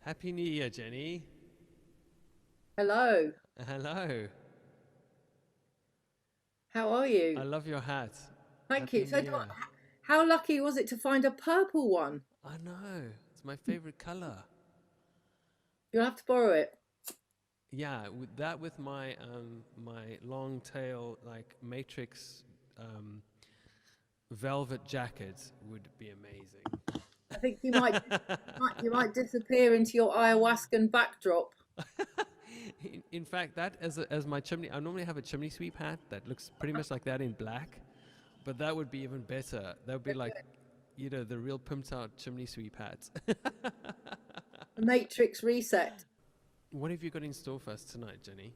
Happy New Year, Jenny. Hello, Hello. how are I you? love your hat. Thank Happy you. New Year. How lucky was it to find a purple one? I know. It's my favorite color. You'll have to borrow it. Yeah, with that with my long tail like matrix um velvet jacket would be amazing. I think you might disappear into your ayahuascan backdrop. In fact, that as my chimney, I normally have a chimney sweep hat that looks pretty much like that in black, but that would be even better. That would be like, the real pimped out chimney sweep hat. The Matrix reset. What have you got in store for us tonight, Jenny?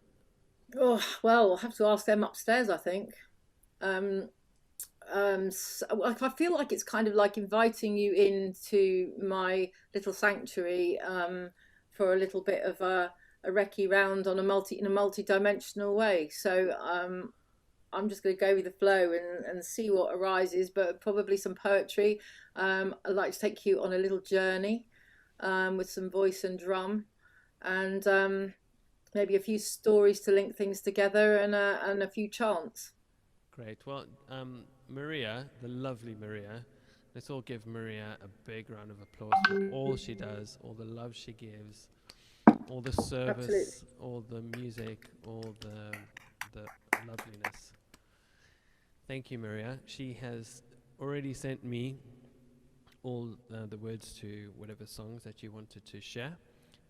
Oh, well, I'll have to ask them upstairs, I think. Um, I feel like it's kind of like inviting you into my little sanctuary for a little bit of a recce round on in a multi-dimensional way. So I'm just going to go with the flow and see what arises, but probably some poetry. I'd like to take you on a little journey with some voice and drum, and maybe a few stories to link things together, and a few chants. Great. Well, Maria, the lovely Maria, let's all give Maria a big round of applause for all she does, all the love she gives, all the Absolutely. service, all the music, all the loveliness. Thank you, Maria. She has already sent me all the words to whatever songs that you wanted to share.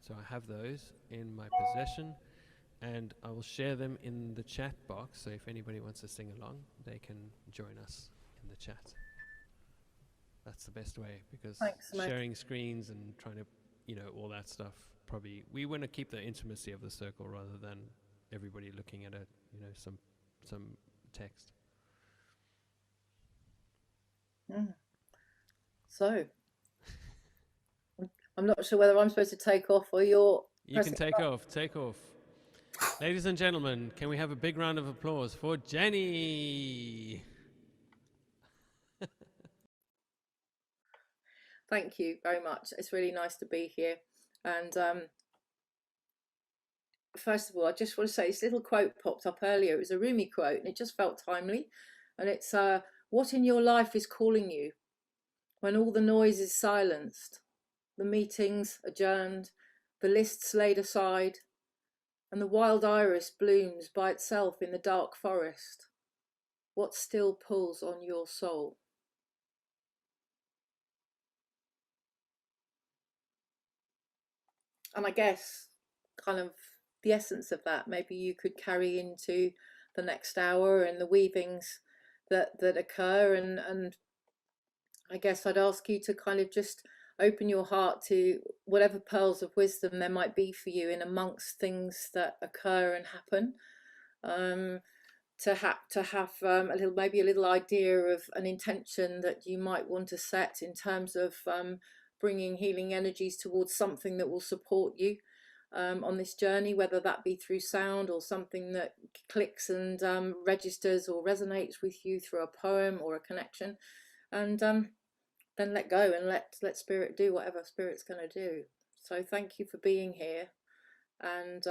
So I have those in my possession, and I will share them in the chat box. So if anybody wants to sing along, they can join us in the chat. That's the best way, because Thanks so much. sharing screens and trying to, all that stuff, probably we want to keep the intimacy of the circle rather than everybody looking at some text. Mm. So I'm not sure whether I'm supposed to take off or you're You can pressing. take off, take off. Ladies and gentlemen, can we have a big round of applause for Jenny? Thank you very much. It's really nice to be here. And first of all, I just want to say this little quote popped up earlier. It was a Rumi quote, and it just felt timely. And it's what in your life is calling you when all the noise is silenced, the meetings adjourned, the lists laid aside, and the wild iris blooms by itself in the dark forest. What still pulls on your soul? And I guess kind of the essence of that maybe you could carry into the next hour and the weavings that occur, and I guess I'd ask you to kind of just open your heart to whatever pearls of wisdom there might be for you in amongst things that occur and happen. um, to have a little, maybe a little idea of an intention that you might want to set in terms of bringing healing energies towards something that will support you on this journey, whether that be through sound or something that clicks and registers or resonates with you through a poem or a connection, and then let go and let spirit do whatever spirit's going to do. So thank you for being here, and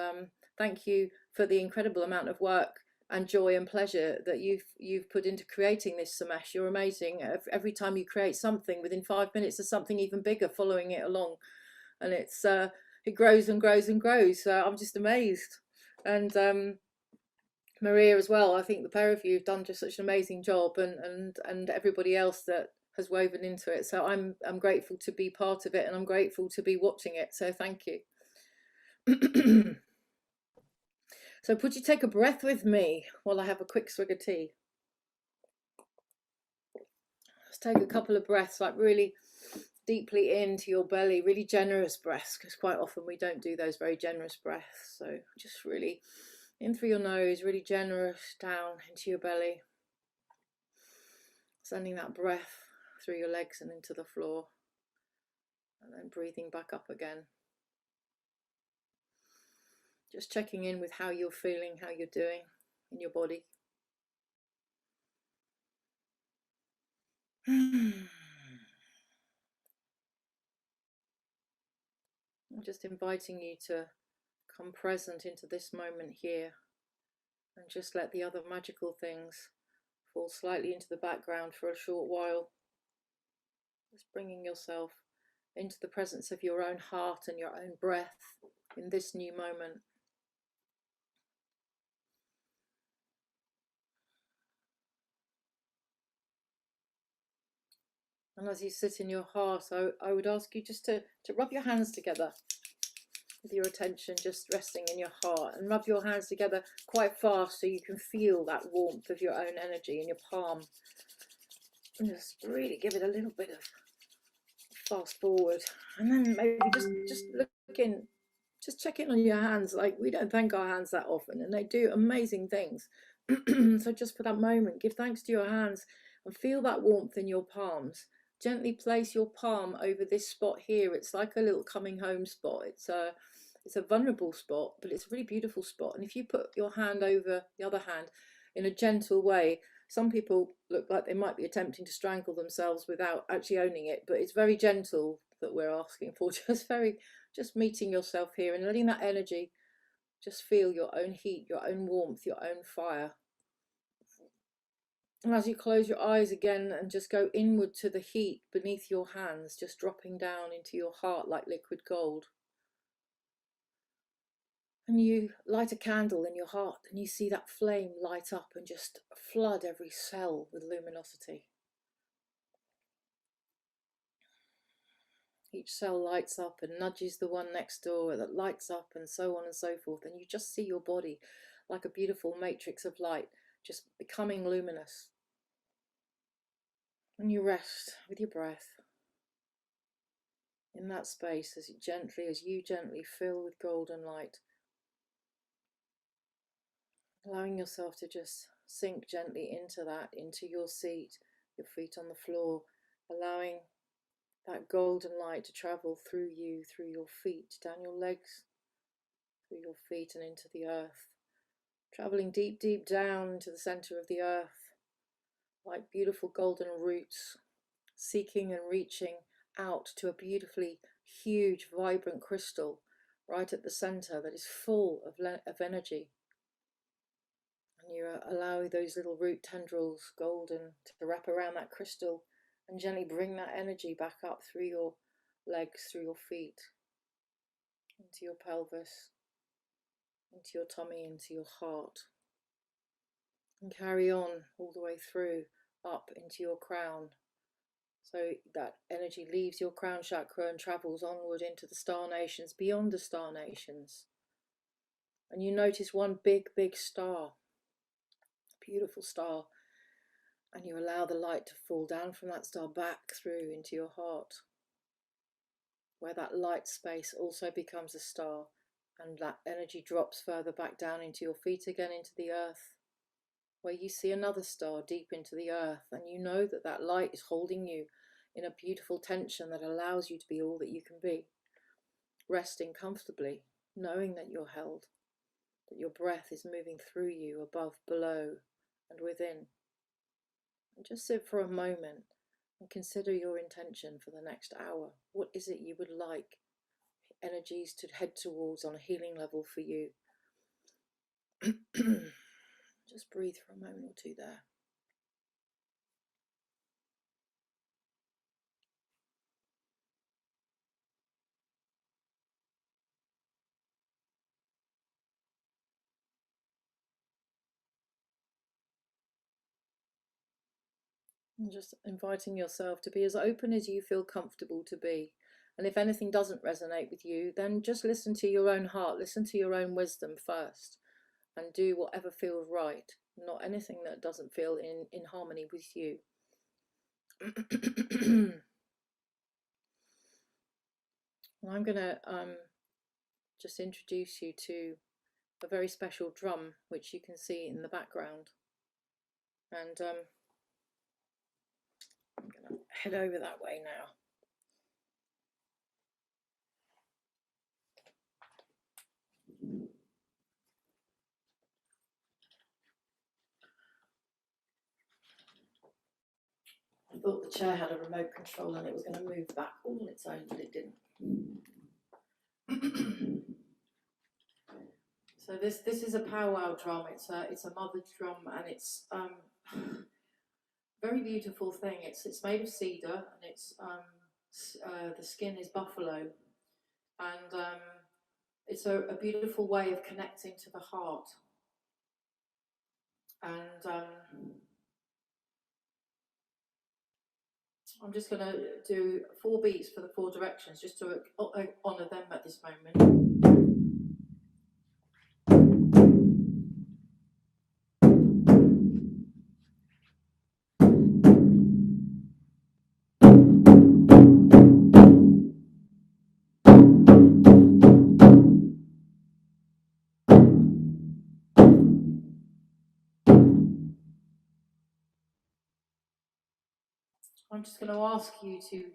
thank you for the incredible amount of work and joy and pleasure that you've put into creating this, Samesh. You're amazing. Every time you create something, within 5 minutes there's something even bigger following it along, and it grows and grows and grows. I'm just amazed. And Maria as well. I think the pair of you have done just such an amazing job, and everybody else that has woven into it. So I'm grateful to be part of it, and I'm grateful to be watching it. So thank you. So would you take a breath with me while I have a quick swig of tea? Let's take a couple of breaths, like really deeply into your belly, really generous breaths, because quite often we don't do those very generous breaths. So just really in through your nose, really generous, down into your belly, sending that breath through your legs and into the floor, and then breathing back up again. Just checking in with how you're feeling, how you're doing in your body. I'm just inviting you to come present into this moment here and just let the other magical things fall slightly into the background for a short while. Just bringing yourself into the presence of your own heart and your own breath in this new moment. And as you sit in your heart, I would ask you just to rub your hands together with your attention just resting in your heart, and rub your hands together quite fast so you can feel that warmth of your own energy in your palm. And just really give it a little bit of fast forward, and then maybe just look in, just check in on your hands. Like, we don't thank our hands that often, and they do amazing things. So just for that moment, give thanks to your hands and feel that warmth in your palms. Gently place your palm over this spot here. It's like a little coming home spot. It's a vulnerable spot, but it's a really beautiful spot. And if you put your hand over the other hand in a gentle way, some people look like they might be attempting to strangle themselves without actually owning it, but it's very gentle that we're asking for. Just meeting yourself here and letting that energy just feel your own heat, your own warmth, your own fire. And as you close your eyes again and just go inward to the heat beneath your hands, just dropping down into your heart like liquid gold. And you light a candle in your heart and you see that flame light up and just flood every cell with luminosity. Each cell lights up and nudges the one next door that lights up, and so on and so forth. And you just see your body like a beautiful matrix of light, just becoming luminous. And you rest with your breath in that space as you gently fill with golden light, allowing yourself to just sink gently into that, into your seat, your feet on the floor, allowing that golden light to travel through you, through your feet, down your legs, through your feet and into the earth, traveling deep, deep down to the center of the earth, like beautiful golden roots, seeking and reaching out to a beautifully huge, vibrant crystal right at the center that is full of energy. And you allow those little root tendrils, golden, to wrap around that crystal and gently bring that energy back up through your legs, through your feet, into your pelvis, into your tummy, into your heart. And carry on all the way through, up into your crown. So that energy leaves your crown chakra and travels onward into the star nations, beyond the star nations. And you notice one big, big star, beautiful star. And you allow the light to fall down from that star back through into your heart, where that light space also becomes a star, and that energy drops further back down into your feet again, into the earth, where you see another star deep into the earth, and you know that that light is holding you in a beautiful tension that allows you to be all that you can be, resting comfortably, knowing that you're held, that your breath is moving through you, above, below, and within. And just sit for a moment and consider your intention for the next hour. What is it you would like energies to head towards on a healing level for you? Just breathe for a moment or two there. And just inviting yourself to be as open as you feel comfortable to be. And if anything doesn't resonate with you, then just listen to your own heart, listen to your own wisdom first, and do whatever feels right, not anything that doesn't feel in harmony with you. And I'm going to just introduce you to a very special drum, which you can see in the background. And I'm going to head over that way now. I thought the chair had a remote control and it was going to move back all on its own, but it didn't. So this is a powwow drum. It's a mother drum, and it's very beautiful thing. It's made of cedar, and it's the skin is buffalo, and it's a beautiful way of connecting to the heart. And I'm just going to do 4 beats for the 4 directions, just to honour them at this moment. I'm just going to ask you to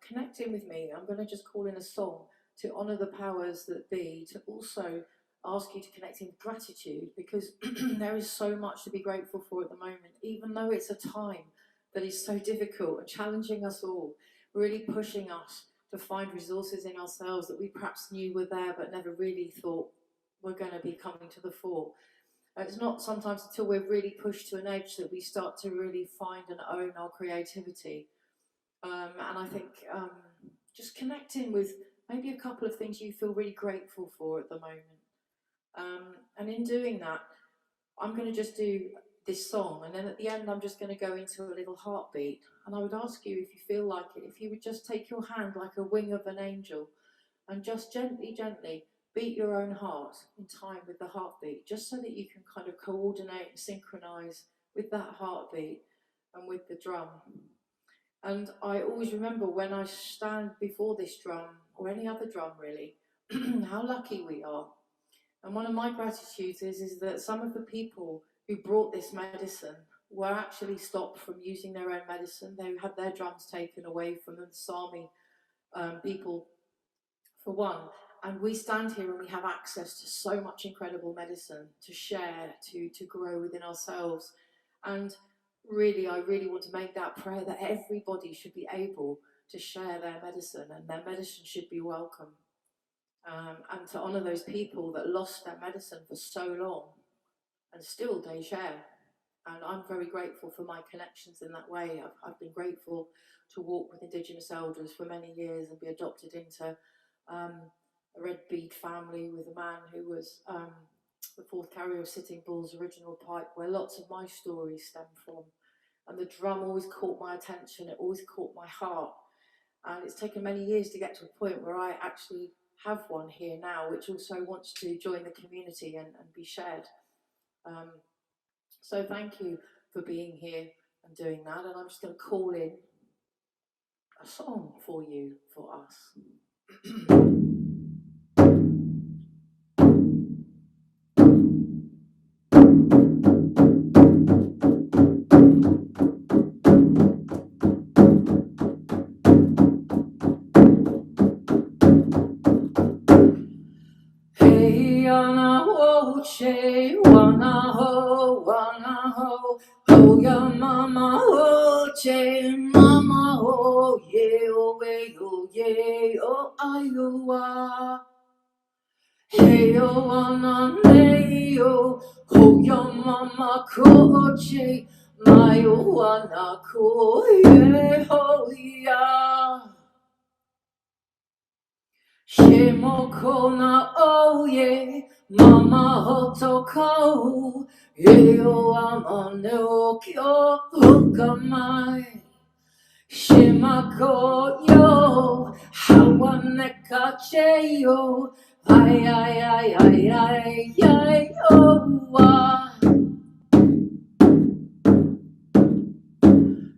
connect in with me. I'm going to just call in a song to honour the powers that be, to also ask you to connect in with gratitude, because there is so much to be grateful for at the moment, even though it's a time that is so difficult and challenging us all, really pushing us to find resources in ourselves that we perhaps knew were there but never really thought were going to be coming to the fore. It's not sometimes until we're really pushed to an edge that we start to really find and own our creativity. And I think just connecting with maybe a couple of things you feel really grateful for at the moment. And in doing that, I'm going to just do this song, and then at the end I'm just going to go into a little heartbeat. And I would ask you, if you feel like it, if you would just take your hand like a wing of an angel and just gently, gently beat your own heart in time with the heartbeat, just so that you can kind of coordinate and synchronize with that heartbeat and with the drum. And I always remember when I stand before this drum, or any other drum really, how lucky we are. And one of my gratitudes is that some of the people who brought this medicine were actually stopped from using their own medicine. They had their drums taken away from them, Sami people for one. And we stand here and we have access to so much incredible medicine to share, to grow within ourselves. And really, I really want to make that prayer that everybody should be able to share their medicine, and their medicine should be welcome. And to honour those people that lost their medicine for so long and still they share. And I'm very grateful for my connections in that way. I've been grateful to walk with Indigenous elders for many years and be adopted into a red bead family with a man who was the 4th carrier of Sitting Bull's original pipe, where lots of my stories stem from. And the drum always caught my attention, it always caught my heart. And it's taken many years to get to a point where I actually have one here now, which also wants to join the community and be shared. So thank you for being here and doing that. And I'm just going to call in a song for you, for us. Che wana ho ho ya mama ho che mama ho ye o we o ye o ayo wa hey o wana ne yo ho ya mama ko che mai o wana ko ye ho ya Shimoko na oye, mama hotoko, eo amano kyo hokamai. Shimako yo, hawaneka cheyo, ay, oh, wa.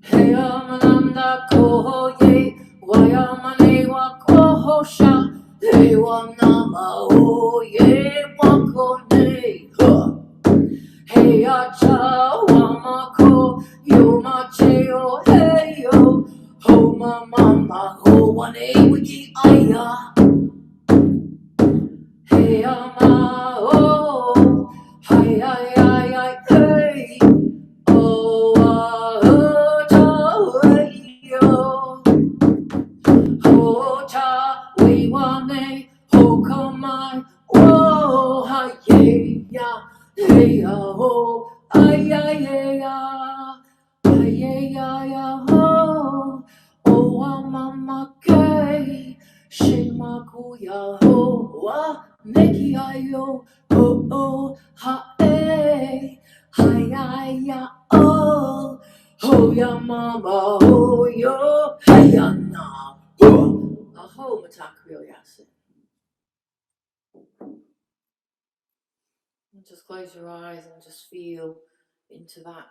Hey, amananda koye, wayamane wa kohosha. Hey, wanama oye wakone ha. Hey, acha wamako yomacheo hey yo. Ho mama ho wane wiki aya. Hey, ama oh, hi hey. Oh, hey yo. Ho cha we wane makuya ho wa neki ayo ho o ha e hi ya o ho ya mama ho yo hi ya na ho aho matakuyo yasin. Just close your eyes and just feel into that.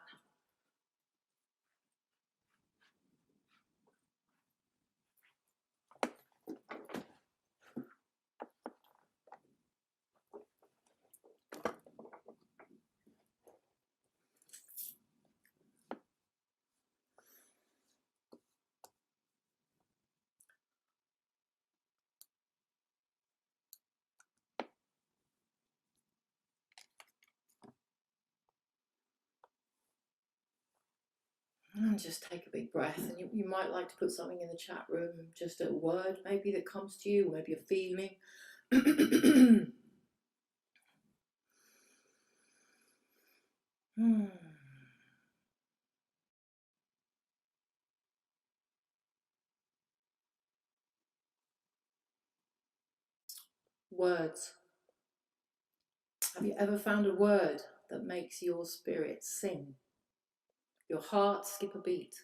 And just take a big breath, and you might like to put something in the chat room, just a word maybe that comes to you, or maybe a feeling. Words. Have you ever found a word that makes your spirit sing, your heart skip a beat,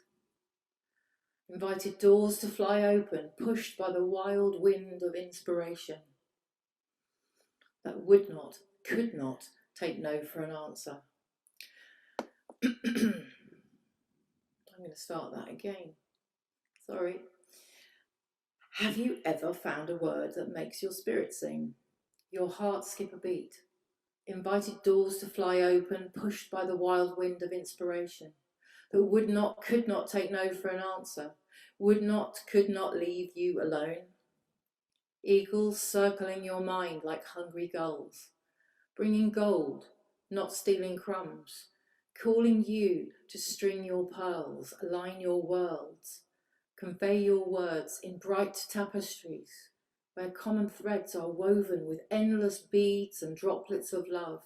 invited doors to fly open, pushed by the wild wind of inspiration, that would not, could not take no for an answer? I'm going to start that again. Sorry. Have you ever found a word that makes your spirit sing, your heart skip a beat, invited doors to fly open, pushed by the wild wind of inspiration, that would not, could not take no for an answer, would not, could not leave you alone? Eagles circling your mind like hungry gulls, bringing gold, not stealing crumbs, calling you to string your pearls, align your worlds, convey your words in bright tapestries, where common threads are woven with endless beads and droplets of love,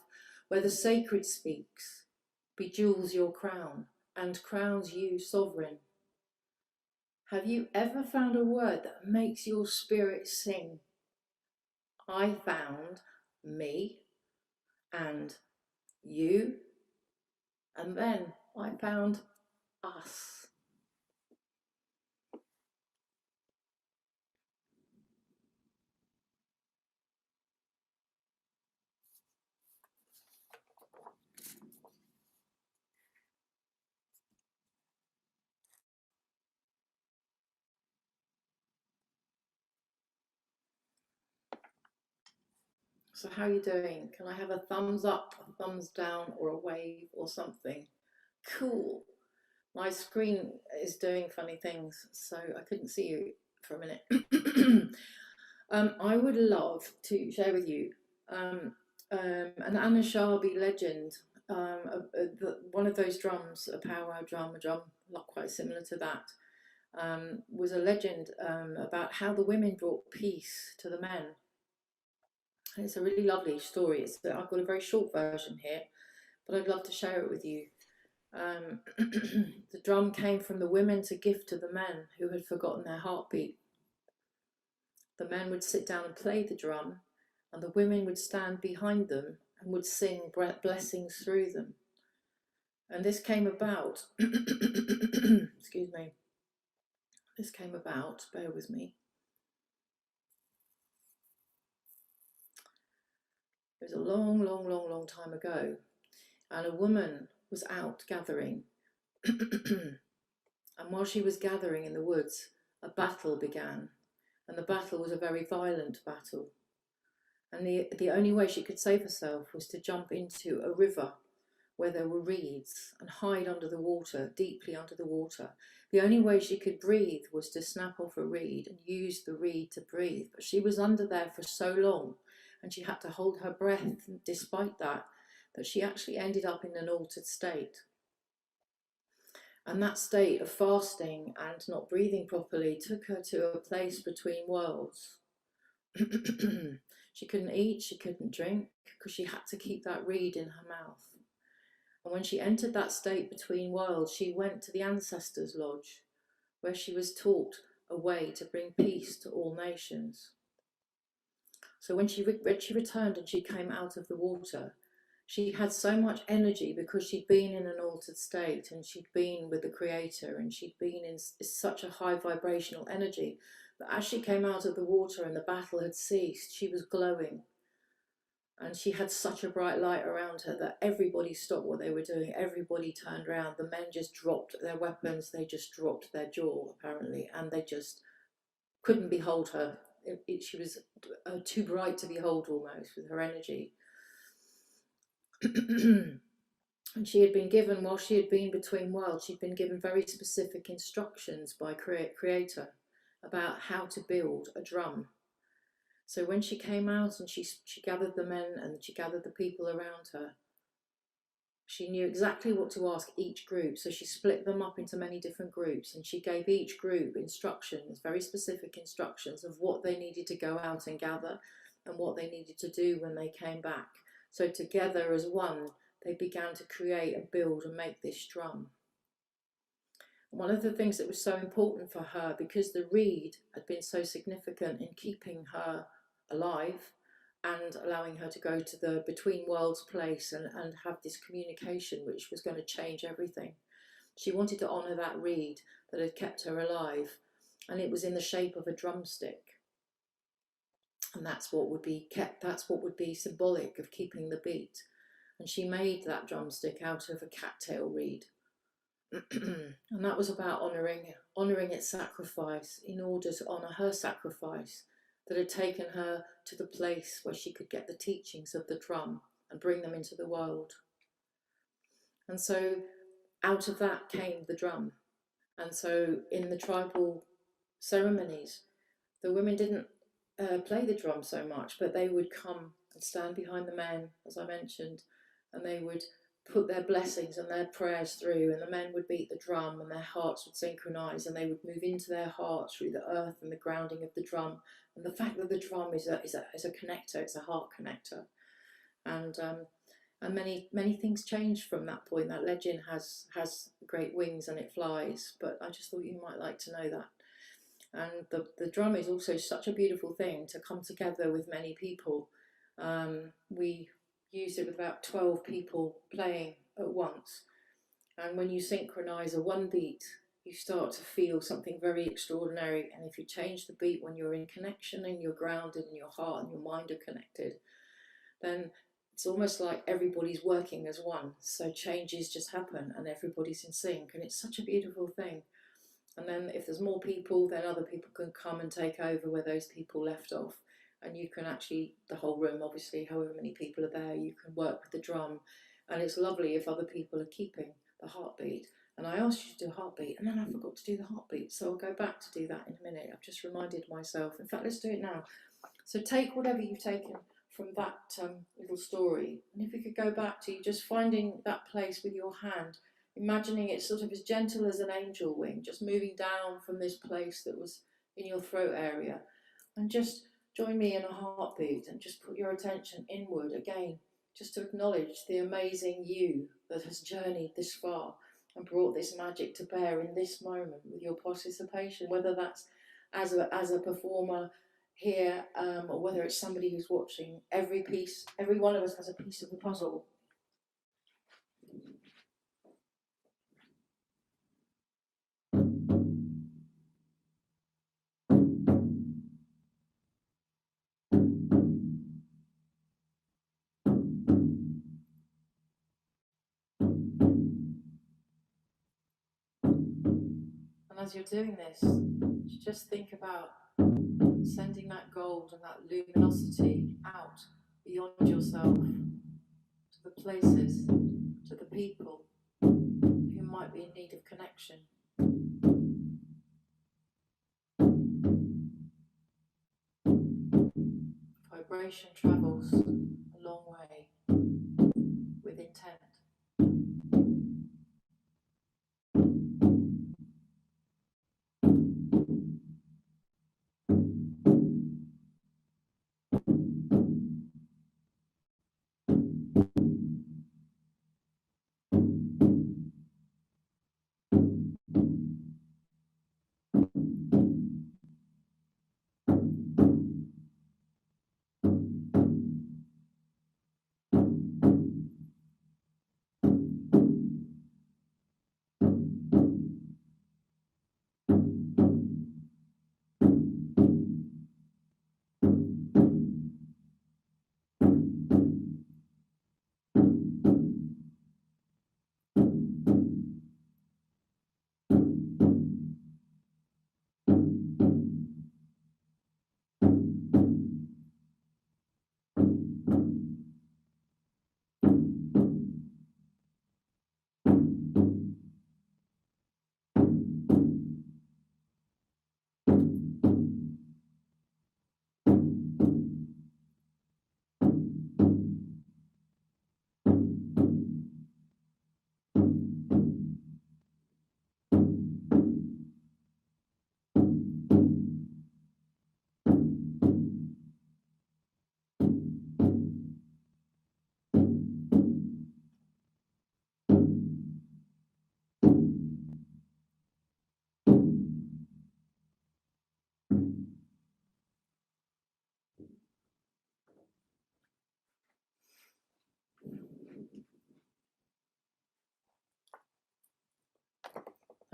where the sacred speaks, bejewels your crown, and crowns you sovereign. Have you ever found a word that makes your spirit sing? I found me and you, and then I found us. So how are you doing? Can I have a thumbs up, a thumbs down, or a wave or something? Cool. My screen is doing funny things, so I couldn't see you for a minute. I would love to share with you an Anishinaabe legend, one of those drums, a powwow drum, a drum not quite similar to that, was a legend about how the women brought peace to the men. And it's a really lovely story. I've got a very short version here, but I'd love to share it with you. The drum came from the women to give to the men who had forgotten their heartbeat. The men would sit down and play the drum, and the women would stand behind them and would sing blessings through them. And this came about, excuse me, this came about, bear with me. It was a long, long, long, long time ago, and a woman was out gathering. And while she was gathering in the woods, a battle began, and the battle was a very violent battle. And the only way she could save herself was to jump into a river where there were reeds and hide under the water, deeply under the water. The only way she could breathe was to snap off a reed and use the reed to breathe. But she was under there for so long, and she had to hold her breath despite that she actually ended up in an altered state. And that state of fasting and not breathing properly took her to a place between worlds. She couldn't eat, she couldn't drink, because she had to keep that reed in her mouth. And when she entered that state between worlds, she went to the Ancestor's lodge, where she was taught a way to bring peace to all nations. So when she returned and she came out of the water, she had so much energy because she'd been in an altered state and she'd been with the Creator and she'd been in such a high vibrational energy that as she came out of the water and the battle had ceased, she was glowing. And she had such a bright light around her that everybody stopped what they were doing. Everybody turned around. The men just dropped their weapons. They just dropped their jaw, apparently, and they just couldn't behold her. She was too bright to behold almost with her energy. And she had been given, while she had been between worlds, she'd been given very specific instructions by Creator about how to build a drum. So when she came out and she gathered the men and she gathered the people around her, she knew exactly what to ask each group. So she split them up into many different groups and she gave each group instructions, very specific instructions of what they needed to go out and gather and what they needed to do when they came back. So together as one, they began to create and build and make this drum. One of the things that was so important for her, because the reed had been so significant in keeping her alive and allowing her to go to the between worlds place and have this communication which was going to change everything. She wanted to honour that reed that had kept her alive, and it was in the shape of a drumstick. And that's what would be kept, that's what would be symbolic of keeping the beat. And she made that drumstick out of a cattail reed. And that was about honouring its sacrifice in order to honour her sacrifice that had taken her to the place where she could get the teachings of the drum and bring them into the world. And so out of that came the drum. And so in the tribal ceremonies, the women didn't play the drum so much, but they would come and stand behind the men, as I mentioned, and they would put their blessings and their prayers through, and the men would beat the drum and their hearts would synchronize and they would move into their hearts through the earth and the grounding of the drum. And the fact that the drum is a connector, it's a heart connector. And many things changed from that point. That legend has great wings and it flies, but I just thought you might like to know that. And the drum is also such a beautiful thing to come together with many people. We used it with about 12 people playing at once. And when you synchronize a one beat, you start to feel something very extraordinary. And if you change the beat when you're in connection and you're grounded and your heart and your mind are connected, then it's almost like everybody's working as one. So changes just happen and everybody's in sync. And it's such a beautiful thing. And then if there's more people, then other people can come and take over where those people left off. And you can actually, the whole room, obviously, however many people are there, you can work with the drum. And it's lovely if other people are keeping the heartbeat. And I asked you to do a heartbeat, and then I forgot to do the heartbeat. So I'll go back to do that in a minute. I've just reminded myself. In fact, let's do it now. So take whatever you've taken from that little story. And if you could go back to just finding that place with your hand, imagining it sort of as gentle as an angel wing, just moving down from this place that was in your throat area. And just join me in a heartbeat and just put your attention inward again, just to acknowledge the amazing you that has journeyed this far and brought this magic to bear in this moment with your participation, whether that's as a performer here or whether it's somebody who's watching. Every one of us has a piece of the puzzle. As you're doing this, just think about sending that gold and that luminosity out beyond yourself to the places, to the people who might be in need of connection. Vibration travels a long way with intent.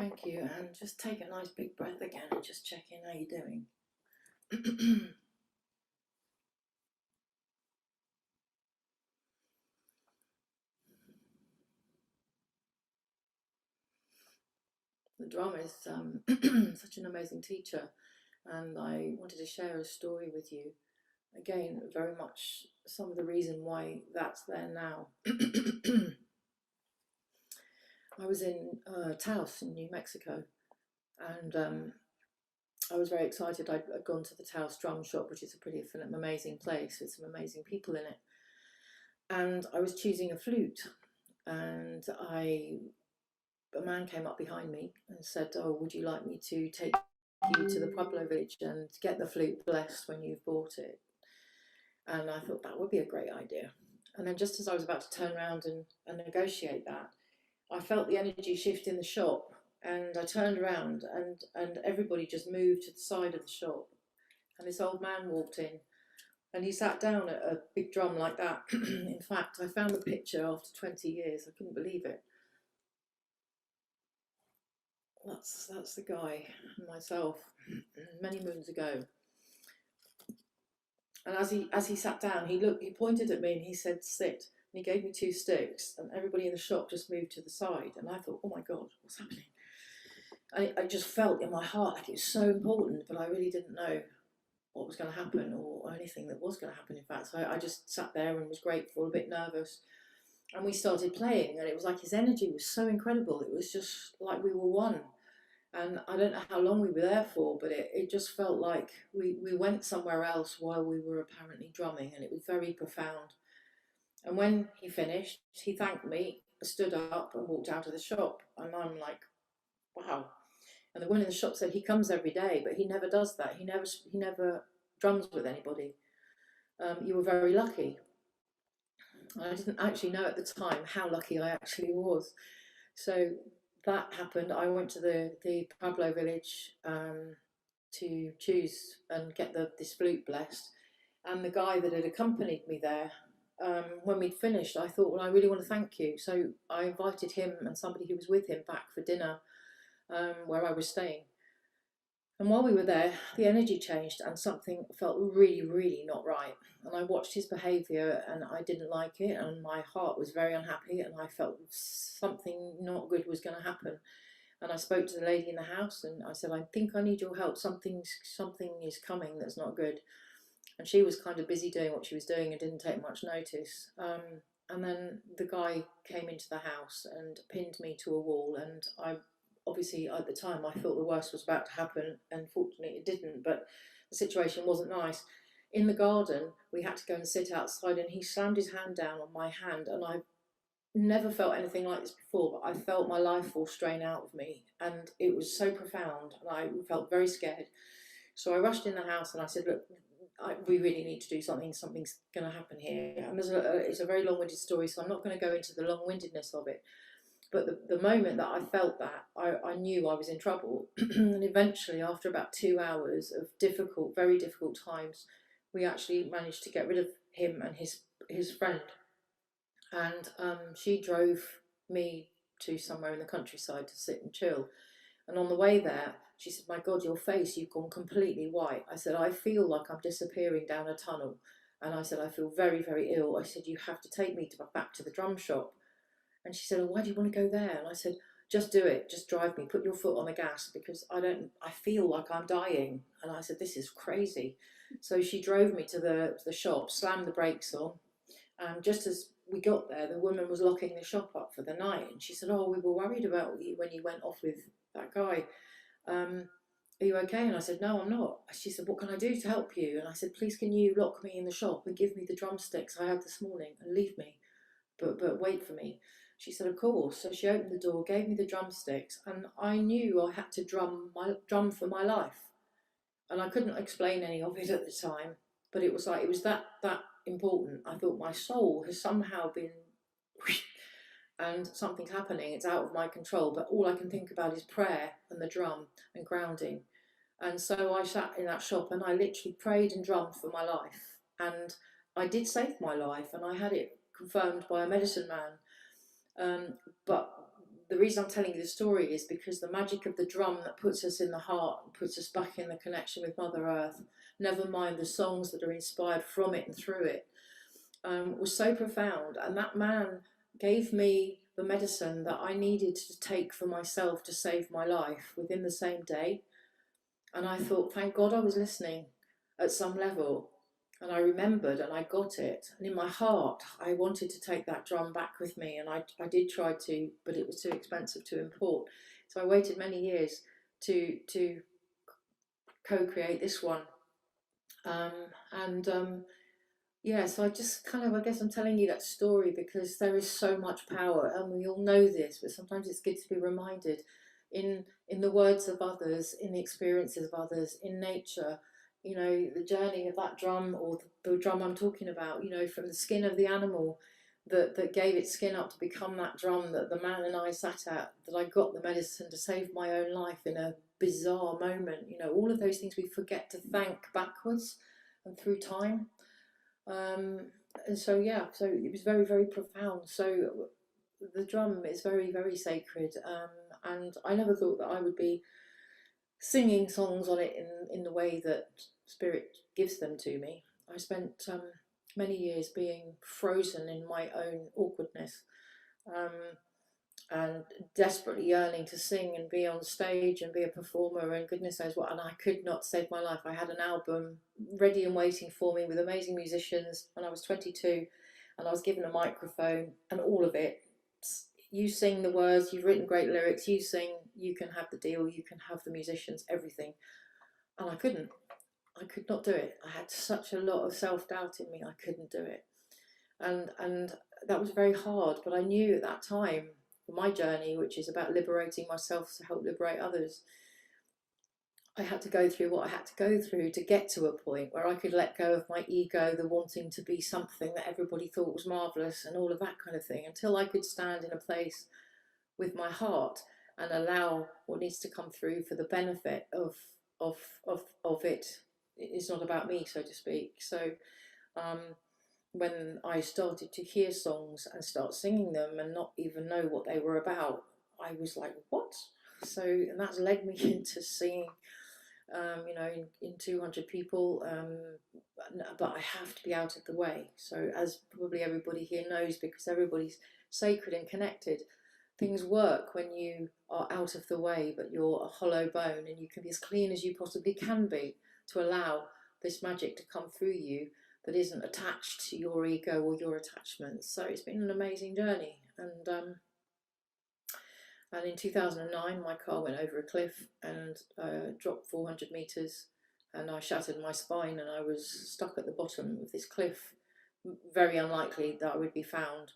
Thank you, and just take a nice big breath again and just check in how you're doing. The drum is such an amazing teacher, and I wanted to share a story with you. Again, very much some of the reason why that's there now. I was in Taos in New Mexico, and I was very excited. I'd gone to the Taos drum shop, which is a pretty amazing place with some amazing people in it. And I was choosing a flute, and a man came up behind me and said, "Oh, would you like me to take you to the Pueblo village and get the flute blessed when you've bought it?" And I thought that would be a great idea. And then just as I was about to turn around and negotiate that, I felt the energy shift in the shop, and I turned around and everybody just moved to the side of the shop. And this old man walked in, and he sat down at a big drum like that. In fact, I found the picture after 20 years. I couldn't believe it. That's the guy, myself, many moons ago. And as he sat down, he pointed at me and he said, "Sit." And he gave me 2 sticks, and everybody in the shop just moved to the side. And I thought, oh my God, what's happening? And I just felt in my heart like it was so important, but I really didn't know what was going to happen or anything that was going to happen, in fact. So I just sat there and was grateful, a bit nervous. And we started playing, and it was like his energy was so incredible. It was just like we were one. And I don't know how long we were there for, but it just felt like we went somewhere else while we were apparently drumming, and it was very profound. And when he finished, he thanked me, stood up and walked out of the shop. And I'm like, wow. And the woman in the shop said he comes every day, but he never does that. He never drums with anybody. You were very lucky. I didn't actually know at the time how lucky I actually was. So that happened. I went to the Pueblo village to choose and get this flute blessed. And the guy that had accompanied me there, when we'd finished, I thought, well, I really want to thank you. So I invited him and somebody who was with him back for dinner where I was staying. And while we were there, the energy changed and something felt really, really not right. And I watched his behaviour and I didn't like it, and my heart was very unhappy, and I felt something not good was going to happen. And I spoke to the lady in the house and I said, "I think I need your help. Something is coming that's not good." And she was kind of busy doing what she was doing and didn't take much notice. And then the guy came into the house and pinned me to a wall, and I obviously at the time I thought the worst was about to happen, and fortunately it didn't, but the situation wasn't nice. In the garden we had to go and sit outside, and he slammed his hand down on my hand, and I never felt anything like this before, but I felt my life force strain out of me, and it was so profound, and I felt very scared. So I rushed in the house and I said, "Look, we really need to do something. Something's going to happen here." And it's a very long-winded story, so I'm not going to go into the long-windedness of it. But the moment that I felt that, I knew I was in trouble. And eventually, after about 2 hours of very difficult times, we actually managed to get rid of him and his friend. And she drove me to somewhere in the countryside to sit and chill. And on the way there, she said, "My God, your face, you've gone completely white." I said, "I feel like I'm disappearing down a tunnel." And I said, "I feel very, very ill." I said, "You have to take me back to the drum shop." And she said, "Oh, why do you want to go there?" And I said, "Just do it. Just drive me. Put your foot on the gas, because I feel like I'm dying." And I said, "This is crazy." So she drove me to the shop, slammed the brakes on. And just as we got there, the woman was locking the shop up for the night. And she said, "Oh, we were worried about you when you went off with that guy. Are you okay?" And I said, "No, I'm not." She said, "What can I do to help you?" And I said, "Please, can you lock me in the shop and give me the drumsticks I had this morning and leave me, but wait for me?" She said, "Of course." So she opened the door, gave me the drumsticks, and I knew I had to drum for my life. And I couldn't explain any of it at the time, but it was that important. I thought my soul has somehow been and something's happening. It's out of my control, but all I can think about is prayer and the drum and grounding. And so I sat in that shop and I literally prayed and drummed for my life. And I did save my life, and I had it confirmed by a medicine man. But the reason I'm telling you the story is because the magic of the drum that puts us in the heart and puts us back in the connection with Mother Earth, never mind the songs that are inspired from it and through it, was so profound. And that man gave me the medicine that I needed to take for myself to save my life within the same day. And I thought, thank God I was listening at some level. And I remembered and I got it. And in my heart, I wanted to take that drum back with me. And I did try to, but it was too expensive to import. So I waited many years to co-create this one. Um, and Yeah, so I just kind of, I guess I'm telling you that story because there is so much power, and we all know this, but sometimes it's good to be reminded in the words of others, in the experiences of others, in nature. You know, the journey of that drum, or the drum I'm talking about, you know, from the skin of the animal that gave its skin up to become that drum that the man and I sat at, that I got the medicine to save my own life in a bizarre moment. You know, all of those things we forget to thank backwards and through time. um, and so yeah, so it was very, very profound. So the drum is very, very sacred, and I never thought that I would be singing songs on it in the way that spirit gives them to me. I spent many years being frozen in my own awkwardness, um, and desperately yearning to sing and be on stage and be a performer and goodness knows what, and I could not save my life. I had an album ready and waiting for me with amazing musicians when I was 22, and I was given a microphone and all of it. You sing the words, you've written great lyrics, you sing, you can have the deal, you can have the musicians, everything. And I couldn't. I could not do it. I had such a lot of self-doubt in me, I couldn't do it. And that was very hard, but I knew at that time, for my journey, which is about liberating myself to help liberate others, I had to go through what I had to go through to get to a point where I could let go of my ego, the wanting to be something that everybody thought was marvellous and all of that kind of thing, until I could stand in a place with my heart and allow what needs to come through for the benefit of of it. It's not about me, so to speak. So um, when I started to hear songs and start singing them and not even know what they were about, I was like, what? So, and that's led me into singing, you know, in 200 people, but I have to be out of the way. So, as probably everybody here knows, because everybody's sacred and connected, things work when you are out of the way, but you're a hollow bone and you can be as clean as you possibly can be to allow this magic to come through you that isn't attached to your ego or your attachments. So it's been an amazing journey. And in 2009, my car went over a cliff and dropped 400 meters, and I shattered my spine, and I was stuck at the bottom of this cliff. Very unlikely that I would be found.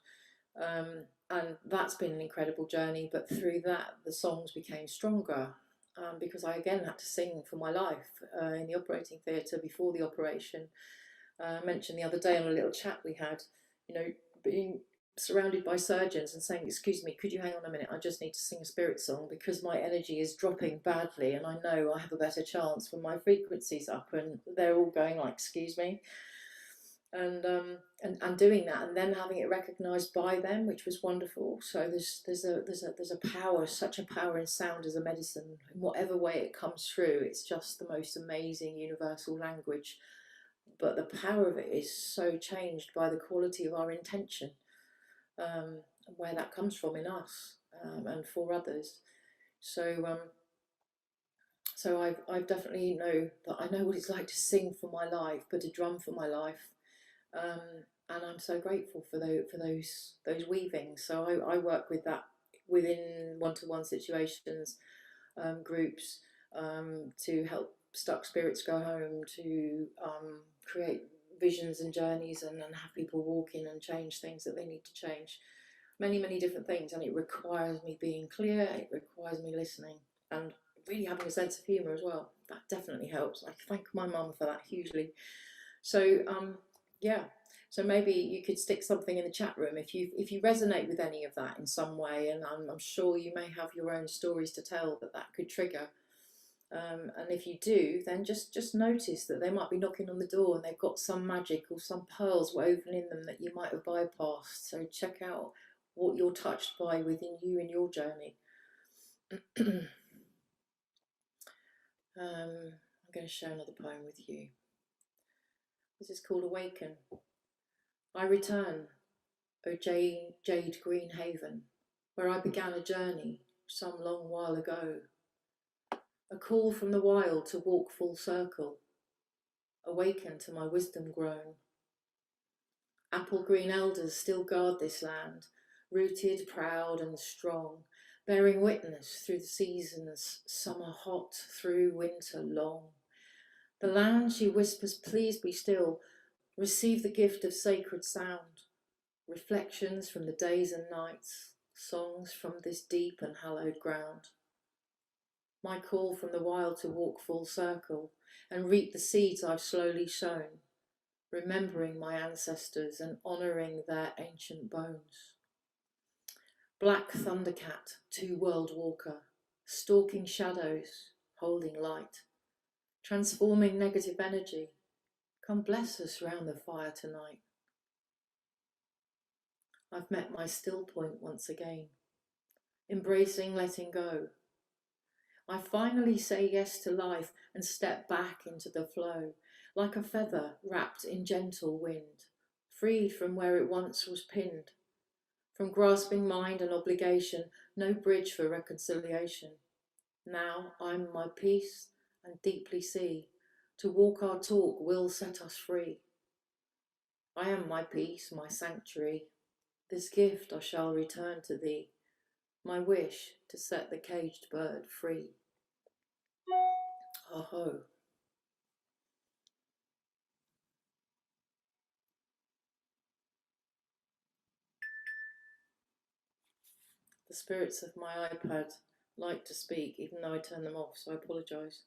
And that's been an incredible journey. But through that, the songs became stronger, because I again had to sing for my life in the operating theatre before the operation. I mentioned the other day on a little chat we had, you know, being surrounded by surgeons and saying, excuse me, could you hang on a minute, I just need to sing a spirit song because my energy is dropping badly and I know I have a better chance when my frequency's up, and they're all going like, excuse me. And doing that and then having it recognized by them, which was wonderful. So there's a power, such a power in sound as a medicine, in whatever way it comes through. It's just the most amazing universal language, but the power of it is so changed by the quality of our intention, and where that comes from in us, and for others. So so I've definitely know that I know what it's like to sing for my life, but to drum for my life, um, and I'm so grateful for those weavings. So I work with that within one-to-one situations, groups, to help stuck spirits go home, to create visions and journeys, and have people walk in and change things that they need to change. Many different things, and it requires me being clear, it requires me listening, and really having a sense of humour as well. That definitely helps. I thank my mum for that hugely. So yeah, so maybe you could stick something in the chat room if you resonate with any of that in some way, and I'm sure you may have your own stories to tell that could trigger. And if you do, then just notice that they might be knocking on the door and they've got some magic or some pearls woven in them that you might have bypassed. So check out what you're touched by within you in your journey. I'm going to share another poem with you. This is called Awaken. I return, O jade green haven, where I began a journey some long while ago. A call from the wild to walk full circle. Awaken to my wisdom grown. Apple green elders still guard this land, rooted, proud and strong, bearing witness through the seasons, summer hot through winter long. The land, she whispers, please be still, receive the gift of sacred sound, reflections from the days and nights, songs from this deep and hallowed ground. My call from the wild to walk full circle and reap the seeds I've slowly sown, remembering my ancestors and honouring their ancient bones. Black thundercat, two-world walker, stalking shadows, holding light, transforming negative energy, come bless us round the fire tonight. I've met my still point once again, embracing letting go. I finally say yes to life and step back into the flow, like a feather wrapped in gentle wind, freed from where it once was pinned, from grasping mind and obligation, no bridge for reconciliation. Now I'm my peace and deeply see, to walk our talk will set us free. I am my peace, my sanctuary, this gift I shall return to thee, my wish to set the caged bird free. Ho-ho. The spirits of my iPad like to speak, even though I turn them off, so I apologise.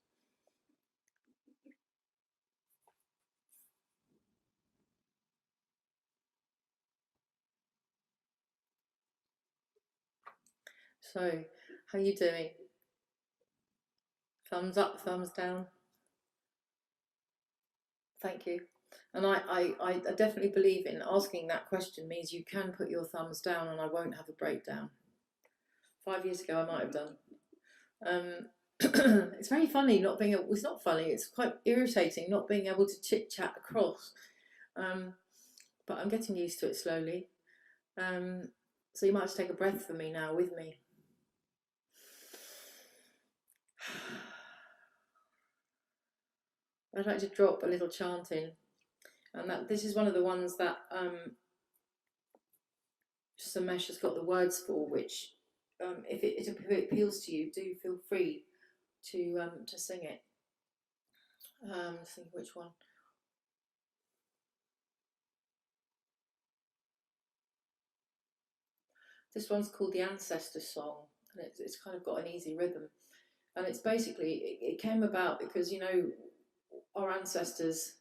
So, how are you doing? Thumbs up, thumbs down? Thank you. And I definitely believe in asking that question means you can put your thumbs down and I won't have a breakdown. 5 years ago I might have done. It's very funny not being able, it's not funny, it's quite irritating not being able to chit chat across. But I'm getting used to it slowly. So you might have to take a breath for me now with me. I'd like to drop a little chant in, and that this is one of the ones that Samesh has got the words for, which if it appeals to you, do feel free to sing it. Think which one. This one's called the Ancestor Song, and it's kind of got an easy rhythm, and it's basically it came about because, you know, our ancestors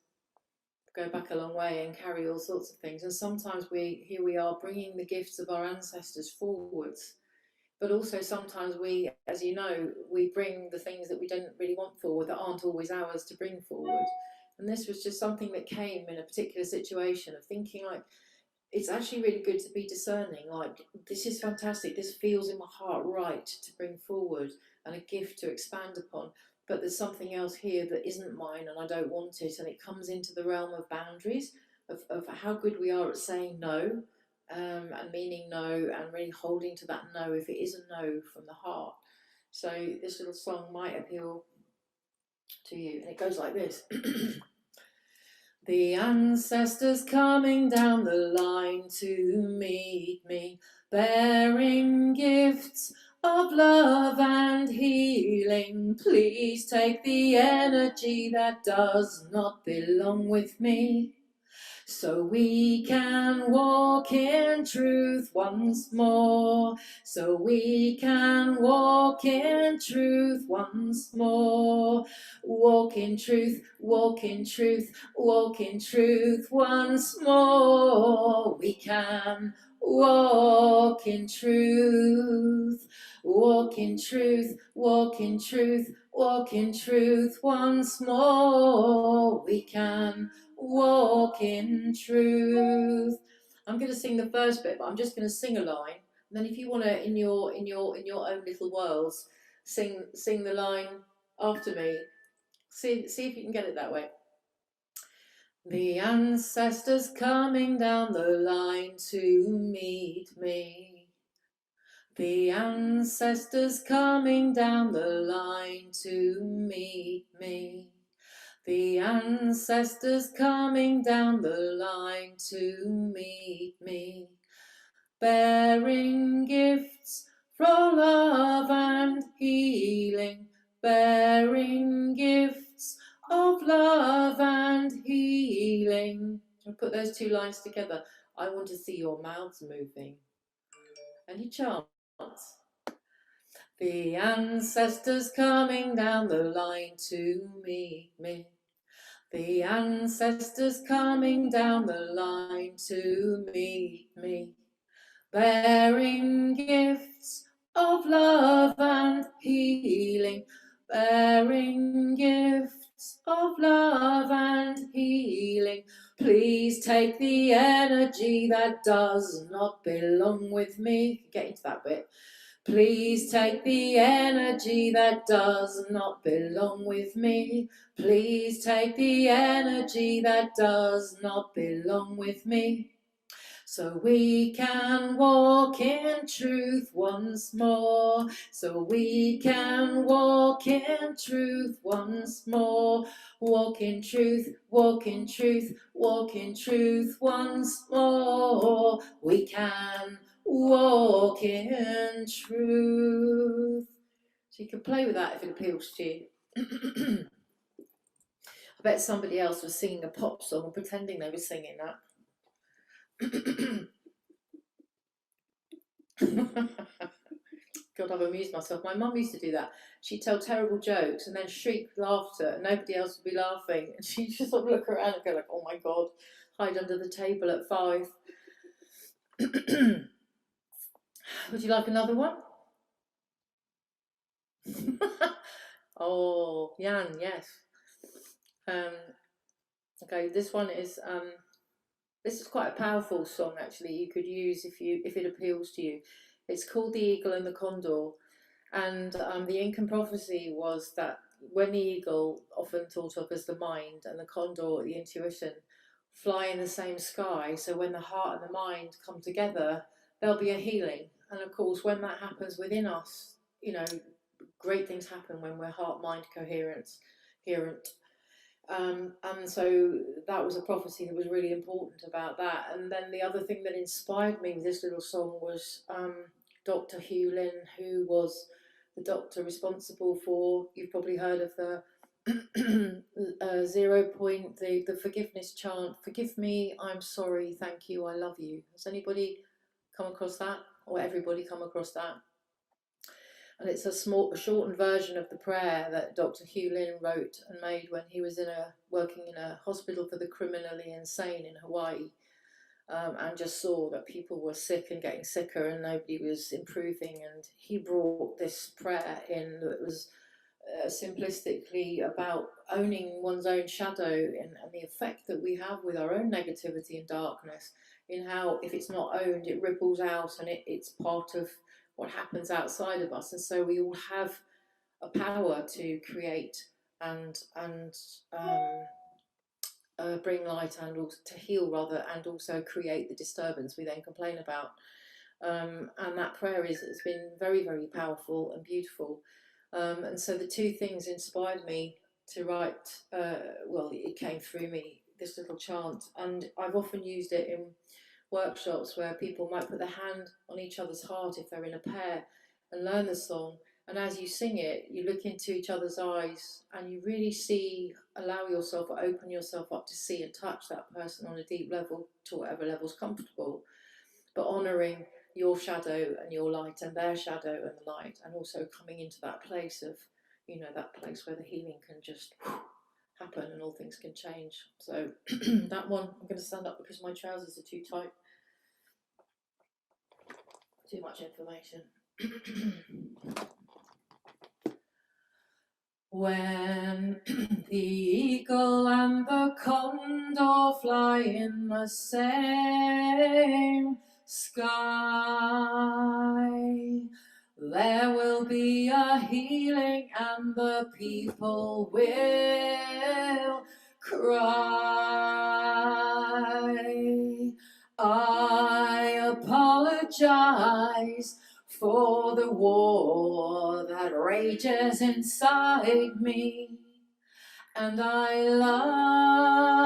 go back a long way and carry all sorts of things, and sometimes here we are bringing the gifts of our ancestors forwards, but also sometimes we, as you know, we bring the things that we don't really want forward, that aren't always ours to bring forward. And this was just something that came in a particular situation of thinking, like, it's actually really good to be discerning, like, this is fantastic, this feels in my heart right to bring forward and a gift to expand upon, but there's something else here that isn't mine and I don't want it, and it comes into the realm of boundaries, of how good we are at saying no, and meaning no, and really holding to that no if it is a no from the heart. So this little song might appeal to you, and it goes like this. The ancestors coming down the line to meet me, bearing gifts of love and healing. Please take the energy that does not belong with me, so we can walk in truth once more. So we can walk in truth once more. Walk in truth, walk in truth, walk in truth once more. We can walk in truth. Walk in truth, walk in truth, walk in truth once more. We can walk in truth. I'm going to sing the first bit, but I'm just going to sing a line, Then if you want to, in your own little worlds, sing the line after me. See if you can get it that way. The ancestors coming down the line to meet me. The ancestors coming down the line to meet me. The ancestors coming down the line to meet me. Bearing gifts for love and healing. Bearing gifts of love and healing. I'll put those two lines together. I want to see your mouths moving. Any chance? The ancestors coming down the line to meet me. The ancestors coming down the line to meet me. Bearing gifts of love and healing. Bearing gifts of love and healing. Please take the energy that does not belong with me. Get into that bit. Please take the energy that does not belong with me. Please take the energy that does not belong with me. So we can walk in truth once more. So we can walk in truth once more. Walk in truth, walk in truth, walk in truth once more. We can walk in truth. So you can play with that if it appeals to you. I bet somebody else was singing a pop song and pretending they were singing that. God, I've amused myself. My mum used to do that. She'd tell terrible jokes and then shriek with laughter, and nobody else would be laughing. And she'd just sort of look around and go like, "Oh my God," hide under the table at 5. Would you like another one? Oh, Jan, yes. Okay, this one is this is quite a powerful song actually. You could use if it appeals to you. It's called The Eagle and the Condor, and the Incan prophecy was that when the eagle, often thought of as the mind, and the condor, the intuition, fly in the same sky, so when the heart and the mind come together, there'll be a healing. And of course, when that happens within us, you know, great things happen when we're heart-mind coherent. And so that was a prophecy that was really important about that. And then the other thing that inspired me with this little song was Dr. Lynne, who was the doctor responsible for, you've probably heard of the 0 point, the forgiveness chant, forgive me, I'm sorry, thank you, I love you. Has anybody come across that? Or everybody come across that? And it's a shortened version of the prayer that Dr. Lynne wrote and made when he was working in a hospital for the criminally insane in Hawaii, and just saw that people were sick and getting sicker and nobody was improving. And he brought this prayer in that was simplistically about owning one's own shadow and the effect that we have with our own negativity and darkness, in how if it's not owned, it ripples out and it's part of what happens outside of us. And so we all have a power to create and bring light, and also to heal rather, and also create the disturbance we then complain about. And that prayer has been very, very powerful and beautiful. And so the two things inspired me to write, well, it came through me, this little chant, and I've often used it in workshops where people might put their hand on each other's heart if they're in a pair and learn the song. And as you sing it, you look into each other's eyes and you really see, allow yourself or open yourself up to see and touch that person on a deep level, to whatever level's comfortable, but honouring your shadow and your light and their shadow and the light, and also coming into that place of, you know, that place where the healing can just happen and all things can change. So that one, I'm going to stand up because my trousers are too tight. Too much information. When the eagle and the condor fly in the same sky. There will be a healing and the people will cry. I apologize for the war that rages inside me, and I love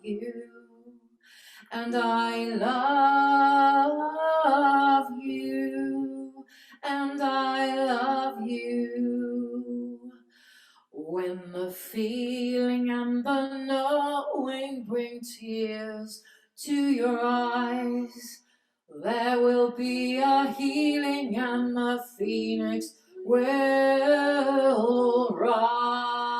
you, and I love you, and I love you. When the feeling and the knowing bring tears to your eyes, there will be a healing and the phoenix will rise.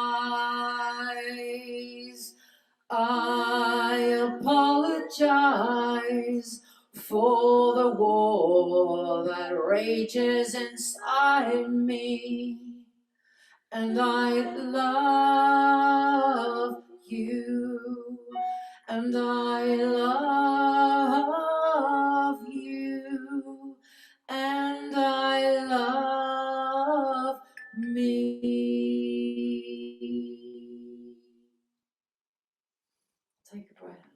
I apologize for the war that rages inside me, and I love you, and I love you, and I love me. Take a breath.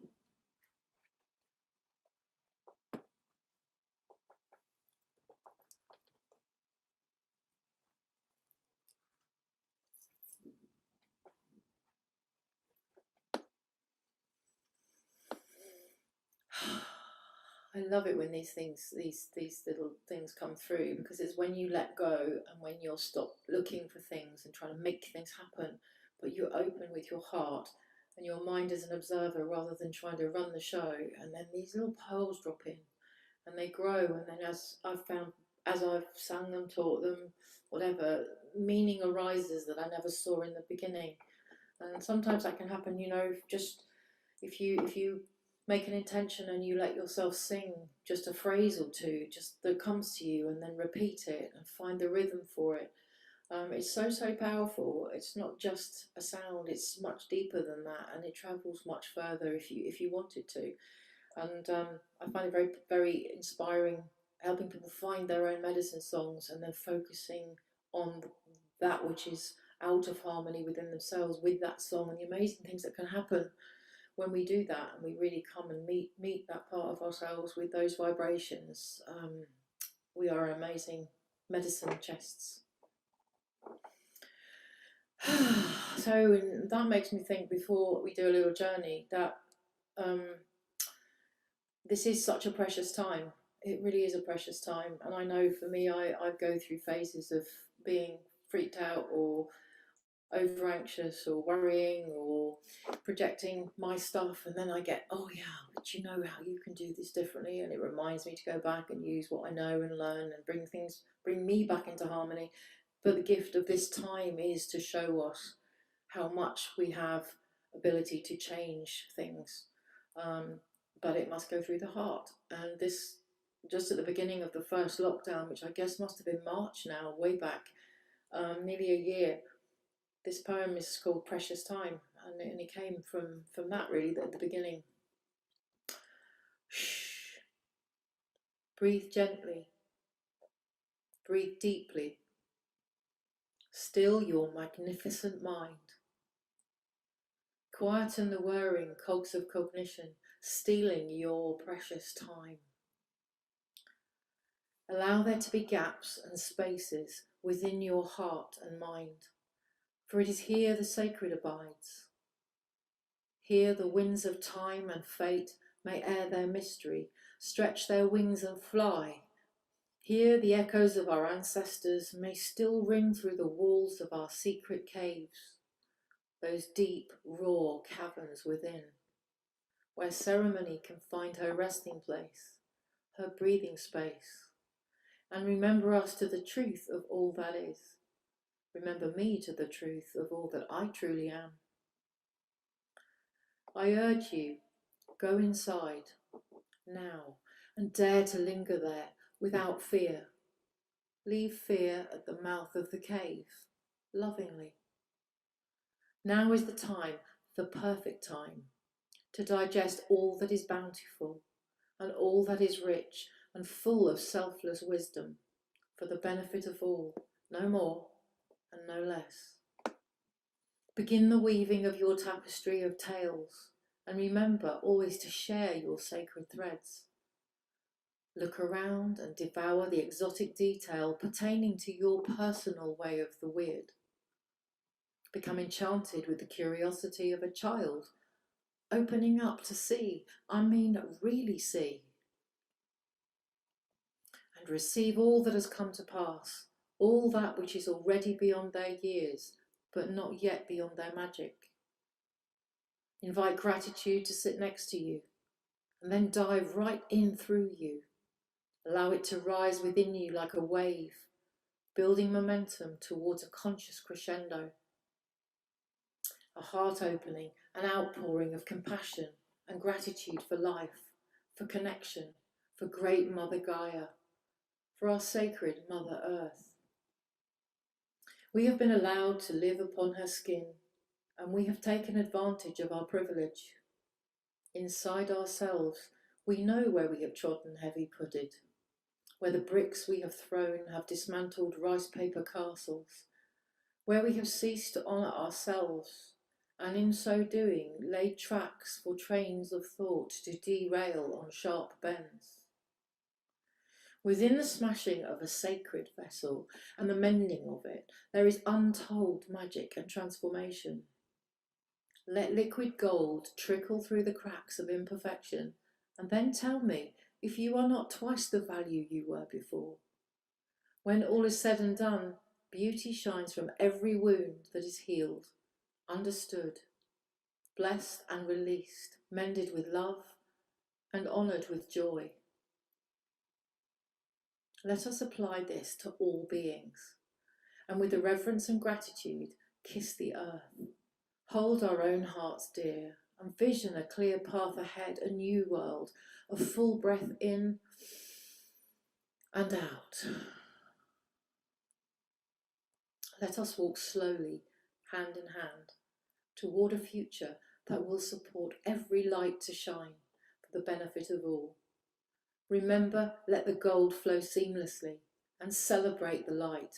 I love it when these little things come through, because it's when you let go and when you'll stop looking for things and trying to make things happen, but you're open with your heart and your mind as an observer rather than trying to run the show. And then these little pearls drop in and they grow, and then as I've sung them, taught them, whatever, meaning arises that I never saw in the beginning. And sometimes that can happen, just if you make an intention and you let yourself sing just a phrase or two, just that comes to you, and then repeat it and find the rhythm for it. It's so powerful. It's not just a sound, it's much deeper than that, and it travels much further if you wanted to. And I find it very, very inspiring, helping people find their own medicine songs and then focusing on that which is out of harmony within themselves with that song, and the amazing things that can happen when we do that and we really come and meet that part of ourselves with those vibrations. We are amazing medicine chests. So that makes me think, before we do a little journey, that this is such a precious time. It really is a precious time. And I know for me, I go through phases of being freaked out or over anxious or worrying or projecting my stuff, and then I get, oh yeah, but you know how you can do this differently, and it reminds me to go back and use what I know and learn and bring me back into harmony. But the gift of this time is to show us how much we have ability to change things, but it must go through the heart. And this, just at the beginning of the first lockdown, which I guess must have been March now, way back, nearly a year, this poem is called Precious Time, and it came from that, really, at the beginning. Shh. Breathe gently. Breathe deeply. Still your magnificent mind. Quieten the whirring cogs of cognition, stealing your precious time. Allow there to be gaps and spaces within your heart and mind, for it is here the sacred abides. Here the winds of time and fate may air their mystery, stretch their wings and fly. Here the echoes of our ancestors may still ring through the walls of our secret caves, those deep, raw caverns within, where ceremony can find her resting place, her breathing space. And remember us to the truth of all that is. Remember me to the truth of all that I truly am. I urge you, go inside now and dare to linger there without fear. Leave fear at the mouth of the cave, lovingly. Now is the time, the perfect time, to digest all that is bountiful and all that is rich and full of selfless wisdom, for the benefit of all, no more and no less. Begin the weaving of your tapestry of tales, and remember always to share your sacred threads. Look around and devour the exotic detail pertaining to your personal way of the weird. Become enchanted with the curiosity of a child, opening up to see, really see. And receive all that has come to pass, all that which is already beyond their years, but not yet beyond their magic. Invite gratitude to sit next to you, and then dive right in through you. Allow it to rise within you like a wave, building momentum towards a conscious crescendo. A heart opening, an outpouring of compassion and gratitude for life, for connection, for great Mother Gaia, for our sacred Mother Earth. We have been allowed to live upon her skin, and we have taken advantage of our privilege. Inside ourselves, we know where we have trodden heavy-footed, where the bricks we have thrown have dismantled rice paper castles, where we have ceased to honour ourselves, and in so doing laid tracks for trains of thought to derail on sharp bends. Within the smashing of a sacred vessel and the mending of it, there is untold magic and transformation. Let liquid gold trickle through the cracks of imperfection, and then tell me if you are not twice the value you were before. When all is said and done, beauty shines from every wound that is healed, understood, blessed and released, mended with love and honoured with joy. Let us apply this to all beings, and with the reverence and gratitude, kiss the earth, hold our own hearts dear, and vision a clear path ahead, a new world, a full breath in and out. Let us walk slowly, hand in hand, toward a future that will support every light to shine for the benefit of all. Remember, let the gold flow seamlessly and celebrate the light.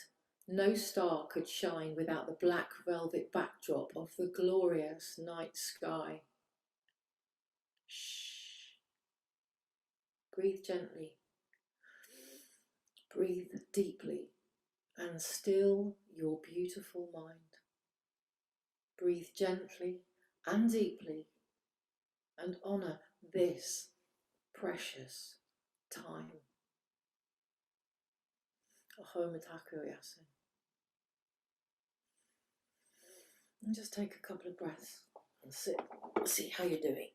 No star could shine without the black velvet backdrop of the glorious night sky. Shh. Breathe gently. Breathe deeply and still your beautiful mind. Breathe gently and deeply and honour this precious time. Aho Mitaku Yasin. And just take a couple of breaths and sit. See how you're doing.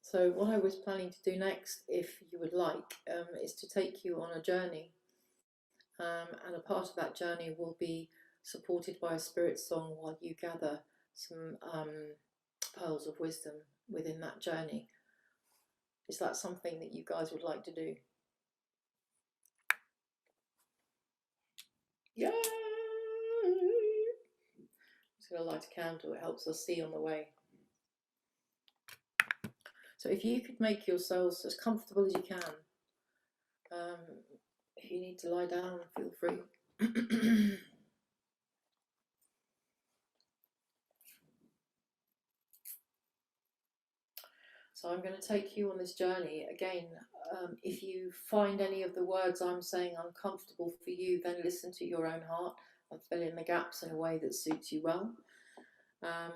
So what I was planning to do next, if you would like, is to take you on a journey. And a part of that journey will be supported by a spirit song while you gather some pearls of wisdom within that journey. Is that something that you guys would like to do? Yay! I'm just going to light a candle, it helps us see on the way. So if you could make yourselves as comfortable as you can, if you need to lie down, feel free. So I'm going to take you on this journey. Again, if you find any of the words I'm saying uncomfortable for you, then listen to your own heart and fill in the gaps in a way that suits you well.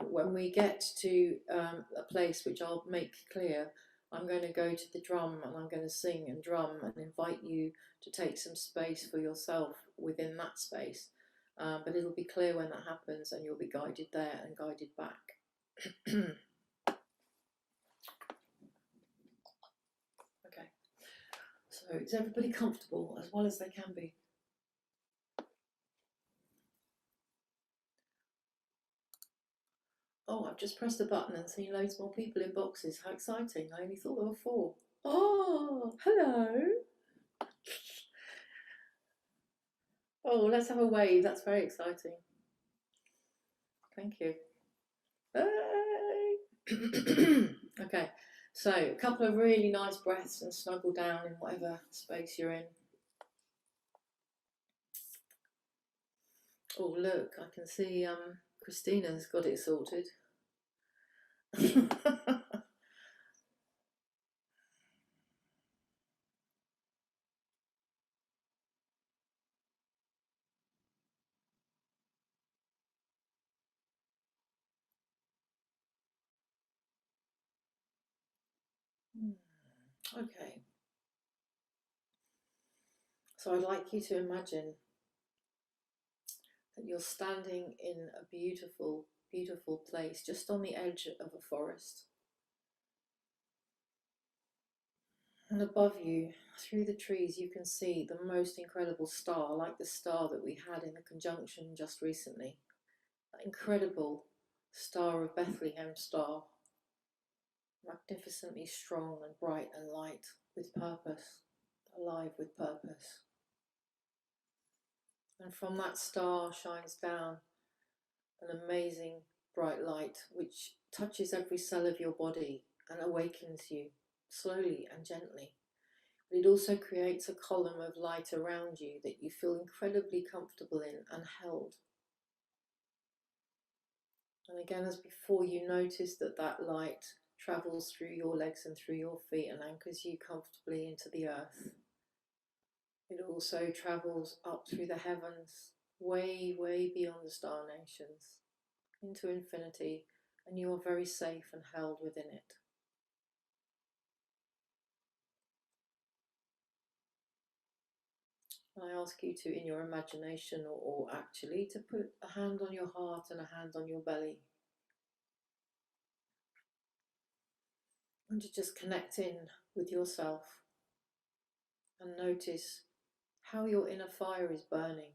When we get to a place which I'll make clear, I'm going to go to the drum and I'm going to sing and drum and invite you to take some space for yourself within that space. But it'll be clear when that happens and you'll be guided there and guided back. Okay, so is everybody comfortable as well as they can be? Oh, I've just pressed a button and seen loads more people in boxes. How exciting. I only thought there were 4. Oh, hello. Oh, let's have a wave. That's very exciting. Thank you. Okay, so a couple of really nice breaths and snuggle down in whatever space you're in. Oh, look, I can see Christina's got it sorted. Okay, so I'd like you to imagine that you're standing in a beautiful, beautiful place just on the edge of a forest. And above you, through the trees, you can see the most incredible star, like the star that we had in the conjunction just recently. That incredible Star of Bethlehem star, magnificently strong and bright and light, with purpose, alive with purpose. And from that star shines down an amazing bright light which touches every cell of your body and awakens you slowly and gently. But it also creates a column of light around you that you feel incredibly comfortable in and held. And again, as before, you notice that that light travels through your legs and through your feet and anchors you comfortably into the earth. It also travels up through the heavens, way, way beyond the star nations, into infinity, and you are very safe and held within it. I ask you to, in your imagination or actually, to put a hand on your heart and a hand on your belly. And to just connect in with yourself and notice how your inner fire is burning.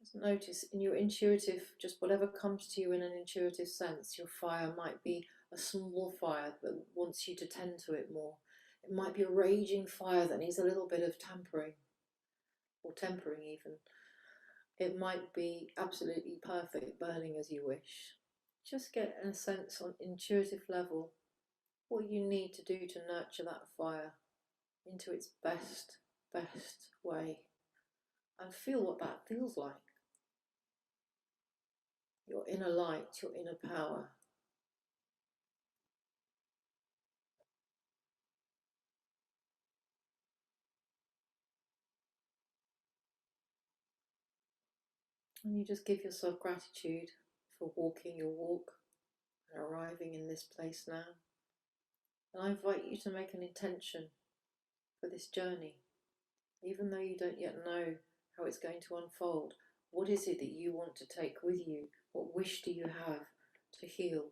Just notice in your intuitive, just whatever comes to you in an intuitive sense, your fire might be a small fire that wants you to tend to it more. It might be a raging fire that needs a little bit of tampering, or tempering even. It might be absolutely perfect, burning as you wish. Just get a sense on intuitive level what you need to do to nurture that fire into its best way, and feel what that feels like. Your inner light, your inner power. And you just give yourself gratitude for walking your walk and arriving in this place now. And I invite you to make an intention for this journey. Even though you don't yet know how it's going to unfold, what is it that you want to take with you? What wish do you have to heal,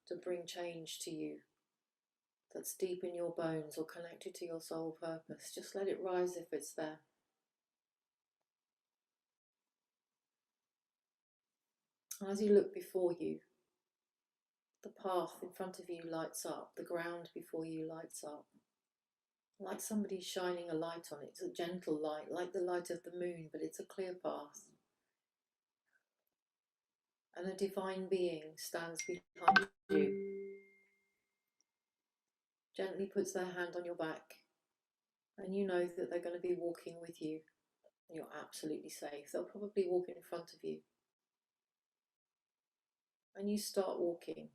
to bring change to you that's deep in your bones or connected to your soul purpose? Just let it rise if it's there. And as you look before you, the path in front of you lights up, the ground before you lights up. Like somebody's shining a light on it. It's a gentle light, like the light of the moon, but it's a clear path. And a divine being stands behind you, gently puts their hand on your back, and you know that they're going to be walking with you, and you're absolutely safe. They'll probably walk in front of you. And you start walking,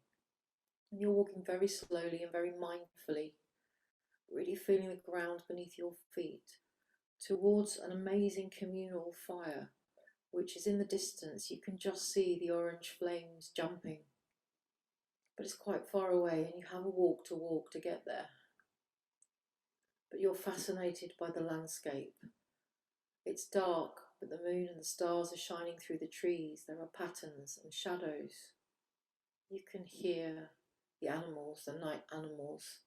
and you're walking very slowly and very mindfully, really feeling the ground beneath your feet, towards an amazing communal fire, which is in the distance. You can just see the orange flames jumping, but it's quite far away, and you have a walk to get there. But you're fascinated by the landscape. It's dark, but the moon and the stars are shining through the trees. There are patterns and shadows. You can hear the animals, the night animals,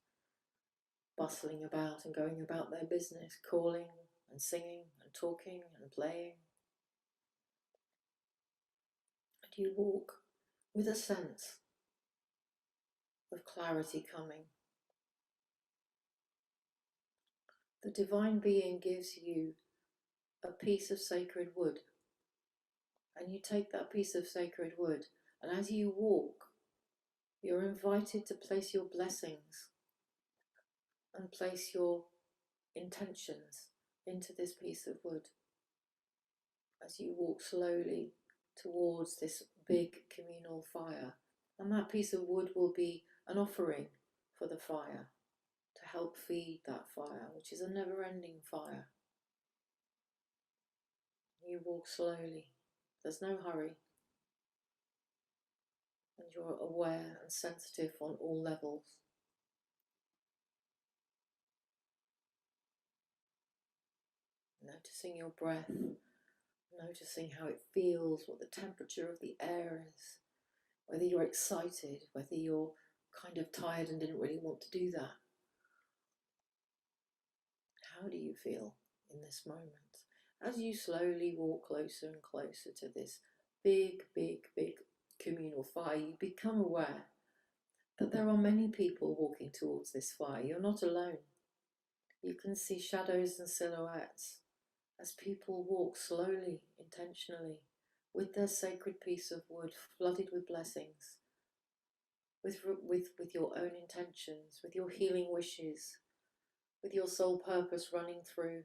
bustling about and going about their business, calling and singing and talking and playing. And you walk with a sense of clarity coming. The divine being gives you a piece of sacred wood, and you take that piece of sacred wood, and as you walk, you're invited to place your blessings and place your intentions into this piece of wood as you walk slowly towards this big communal fire. And that piece of wood will be an offering for the fire to help feed that fire, which is a never-ending fire. You walk slowly, there's no hurry, and you're aware and sensitive on all levels. Noticing your breath, noticing how it feels, what the temperature of the air is, whether you're excited, whether you're kind of tired and didn't really want to do that. How do you feel in this moment? As you slowly walk closer and closer to this big, big, big communal fire, you become aware that there are many people walking towards this fire. You're not alone. You can see shadows and silhouettes as people walk slowly, intentionally, with their sacred piece of wood flooded with blessings, with your own intentions, with your healing wishes, with your soul purpose running through.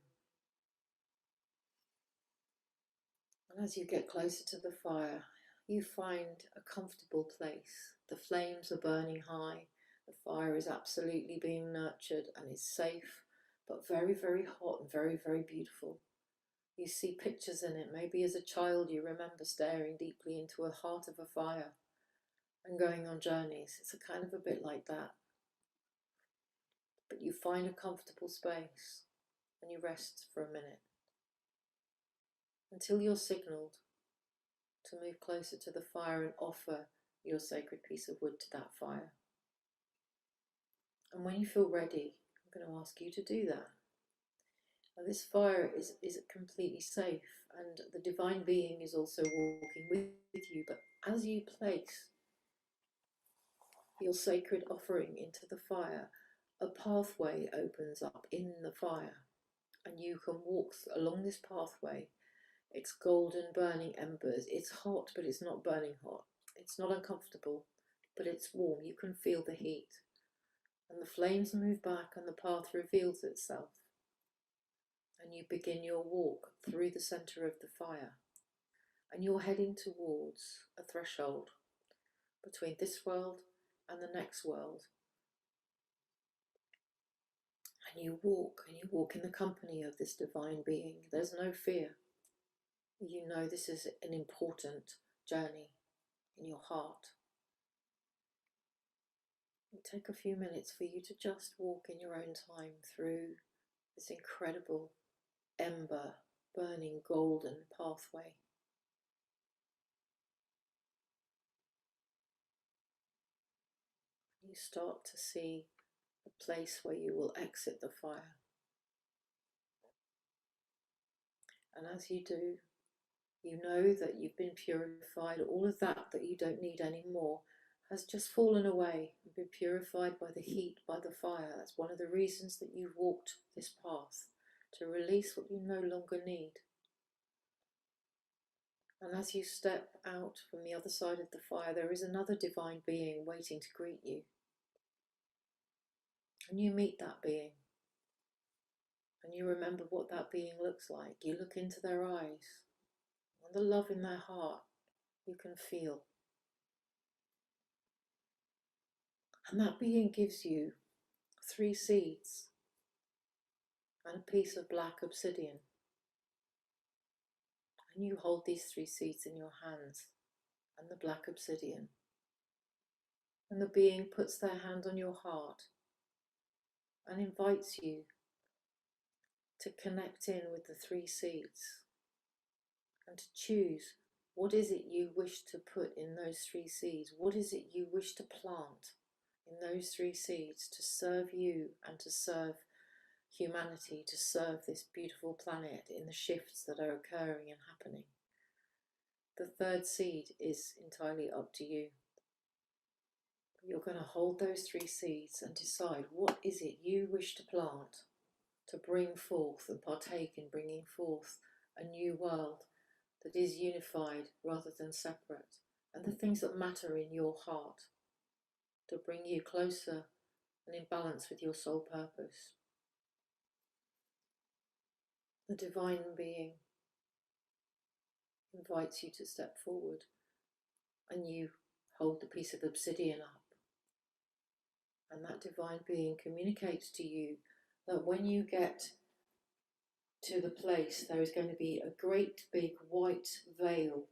And as you get closer to the fire, you find a comfortable place. The flames are burning high. The fire is absolutely being nurtured and is safe, but very, very hot and very, very beautiful. You see pictures in it. Maybe as a child you remember staring deeply into the heart of a fire and going on journeys. It's a kind of a bit like that. But you find a comfortable space and you rest for a minute until you're signalled to move closer to the fire and offer your sacred piece of wood to that fire. And when you feel ready, I'm going to ask you to do that. Now, this fire is completely safe, and the divine being is also walking with you. But as you place your sacred offering into the fire, a pathway opens up in the fire, and you can walk along this pathway. It's golden burning embers. It's hot, but it's not burning hot. It's not uncomfortable, but it's warm. You can feel the heat. And the flames move back and the path reveals itself. And you begin your walk through the centre of the fire. And you're heading towards a threshold between this world and the next world. And you walk in the company of this divine being. There's no fear. You know this is an important journey in your heart. It'll take a few minutes for you to just walk in your own time through this incredible ember burning golden pathway. You start to see the place where you will exit the fire. And as you do, you know that you've been purified. All of that you don't need anymore has just fallen away and been purified by the heat, by the fire. That's one of the reasons that you've walked this path, to release what you no longer need. And as you step out from the other side of the fire, there is another divine being waiting to greet you. And you meet that being. And you remember what that being looks like. You look into their eyes, and the love in their heart you can feel. And that being gives you 3 seeds and a piece of black obsidian. And you hold these 3 seeds in your hands and the black obsidian. And the being puts their hand on your heart and invites you to connect in with the 3 seeds and to choose what is it you wish to put in those 3 seeds. What is it you wish to plant in those 3 seeds to serve you and to serve humanity, to serve this beautiful planet in the shifts that are occurring and happening. The 3rd seed is entirely up to you. You're going to hold those 3 seeds and decide what is it you wish to plant, to bring forth and partake in bringing forth a new world that is unified rather than separate, and the things that matter in your heart to bring you closer and in balance with your soul purpose. The divine being invites you to step forward, and you hold the piece of obsidian up, and that divine being communicates to you that when you get to the place, there is going to be a great big white veil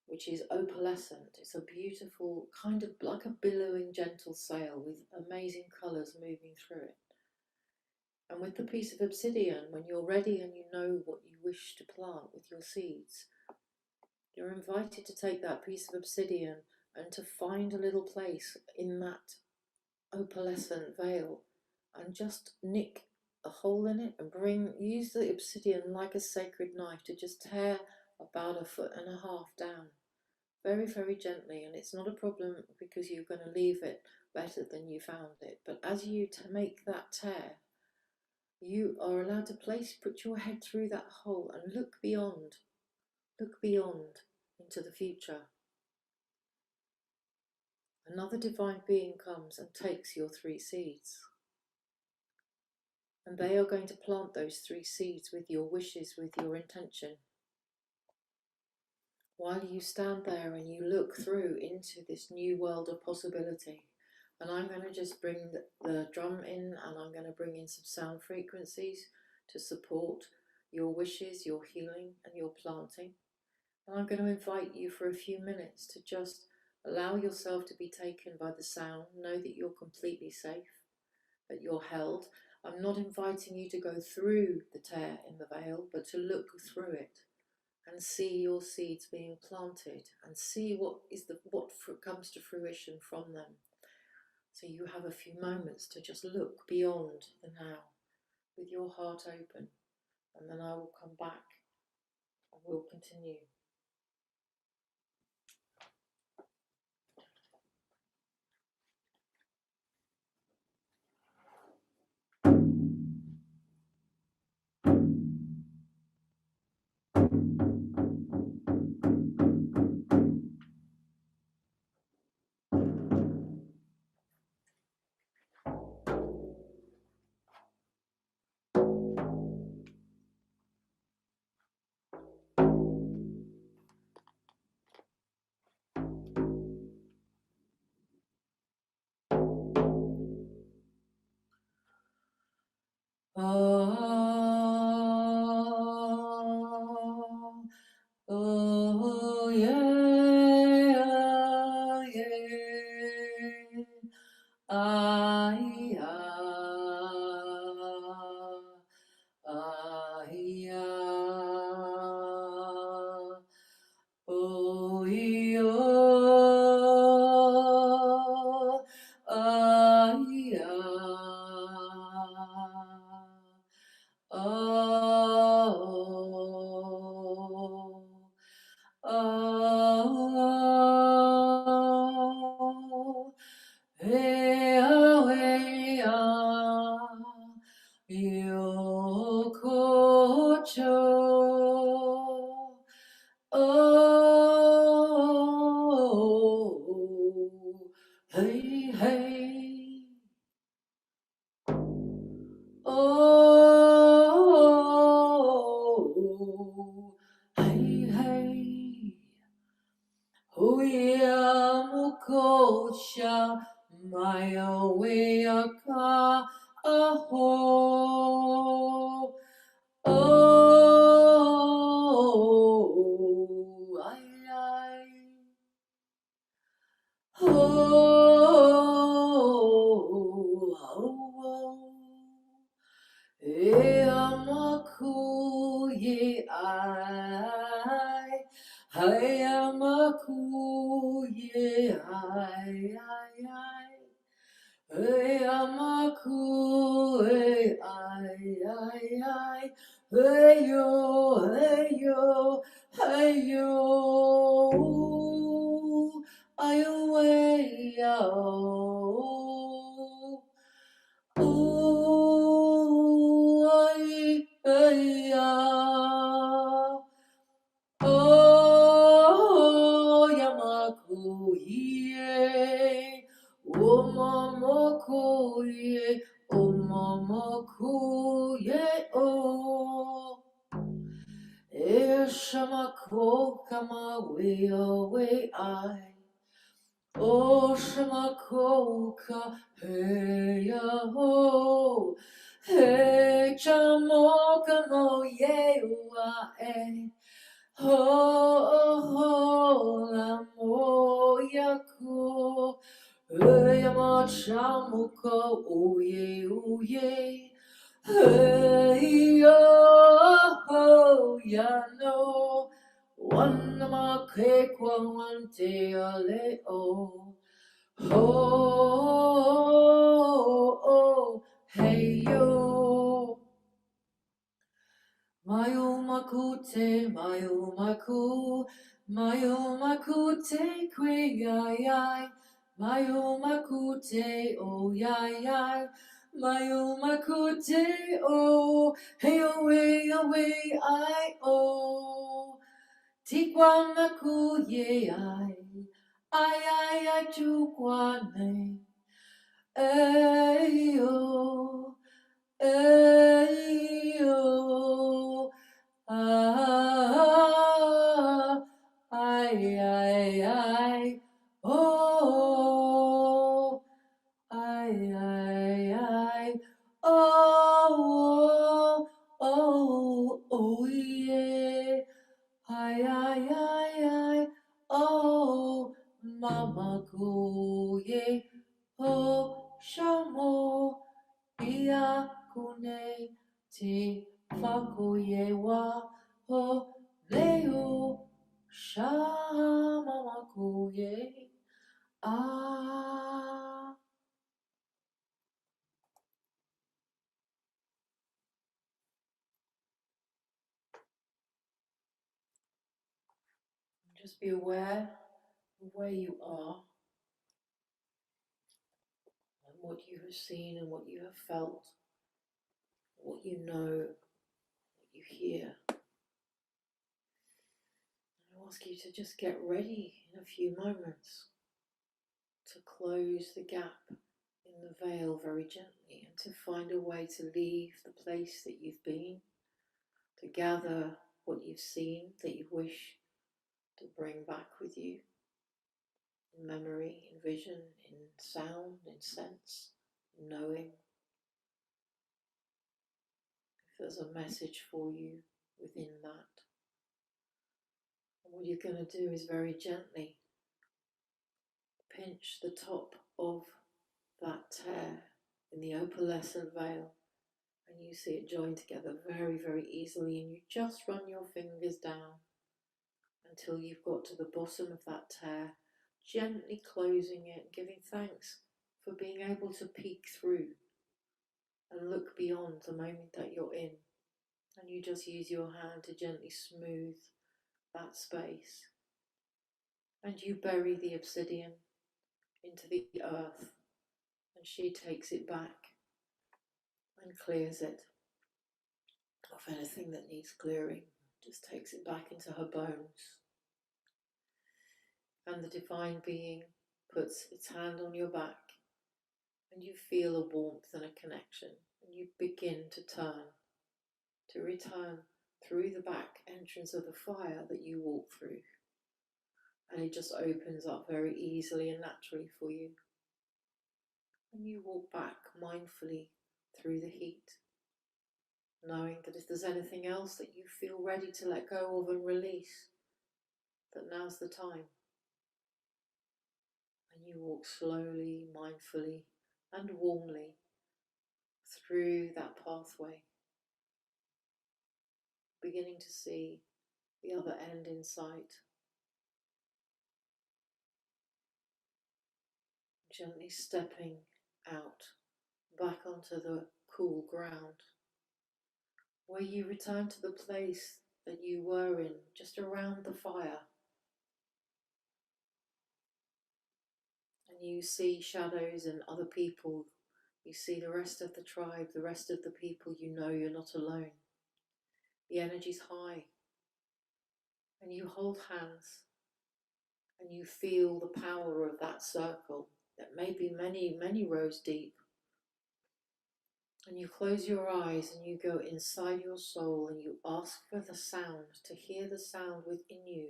which is opalescent. It's a beautiful kind of like a billowing gentle sail with amazing colours moving through it. And with the piece of obsidian, when you're ready and you know what you wish to plant with your seeds, you're invited to take that piece of obsidian and to find a little place in that opalescent veil and just nick a hole in it and use the obsidian like a sacred knife to just tear about 1.5 foot down, very, very gently. And it's not a problem because you're going to leave it better than you found it. But as you make that tear, you are allowed to put your head through that hole and look beyond into the future. Another divine being comes and takes your 3 seeds. And they are going to plant those 3 seeds with your wishes, with your intention. While you stand there and you look through into this new world of possibility. And I'm going to just bring the drum in, and I'm going to bring in some sound frequencies to support your wishes, your healing and your planting. And I'm going to invite you for a few minutes to just allow yourself to be taken by the sound. Know that you're completely safe, that you're held. I'm not inviting you to go through the tear in the veil, but to look through it and see your seeds being planted and see what comes to fruition from them. So you have a few moments to just look beyond the now with your heart open, and then I will come back and we'll continue. Oh yeah, yeah. Ah, oh, oh, oh, hey, hey, yokocho, oh, hey, hey, oh, hey, hey. Huyamukosha Maya Weaka Aho. Oh, ay, ay. Oh, oh, Amakuye I, Amakuye I, Amakuye I, hey yo, hey yo, I away yo. ye, omamako ye, omamako ye, oh. Eshamako kama we away I. Oshamako ka hey ho. Hey chamo kamo ye wa eh. Ho ho la mo yaku. Hey ma chamuka oye. Hey yo ya no. One ma ke kwa one te ale o. Oh, hey yo. Mayo makute, mayo makute, kwe yai. Mayo makute, oh yai. Mayo makute, oh, hey away, I oh. Tikwa maku ye ai tukwane. Ayo, ayo, ah, ai, oh, ai, oh, yeah, ai, oh, mama go, yeah. Oh, shamo, ia kune, te whakoye wa, oh, leo, shama koye, ah. Just be aware of where you are and what you have seen and what you have felt, what you know, what you hear. I ask you to just get ready in a few moments to close the gap in the veil very gently and to find a way to leave the place that you've been, to gather what you've seen that you wish to bring back with you in memory, in vision, in sound, in sense, in knowing. If there's a message for you within that. And what you're going to do is very gently pinch the top of that tear in the opalescent veil, and you see it join together very, very easily, and you just run your fingers down until you've got to the bottom of that tear, gently closing it, giving thanks for being able to peek through and look beyond the moment that you're in. And you just use your hand to gently smooth that space, and you bury the obsidian into the earth, and she takes it back and clears it of anything that needs clearing, just takes it back into her bones. And the divine being puts its hand on your back, and you feel a warmth and a connection, and you begin to return through the back entrance of the fire that you walk through, and it just opens up very easily and naturally for you, and you walk back mindfully through the heat, knowing that if there's anything else that you feel ready to let go of and release, that now's the time. And you walk slowly, mindfully, and warmly through that pathway, beginning to see the other end in sight. Gently stepping out, back onto the cool ground, where you return to the place that you were in, just around the fire. And you see shadows and other people. You see the rest of the tribe, the rest of the people. You know you're not alone. The energy's high. And you hold hands and you feel the power of that circle that may be many, many rows deep. And you close your eyes and you go inside your soul and you ask for the sound, to hear the sound within you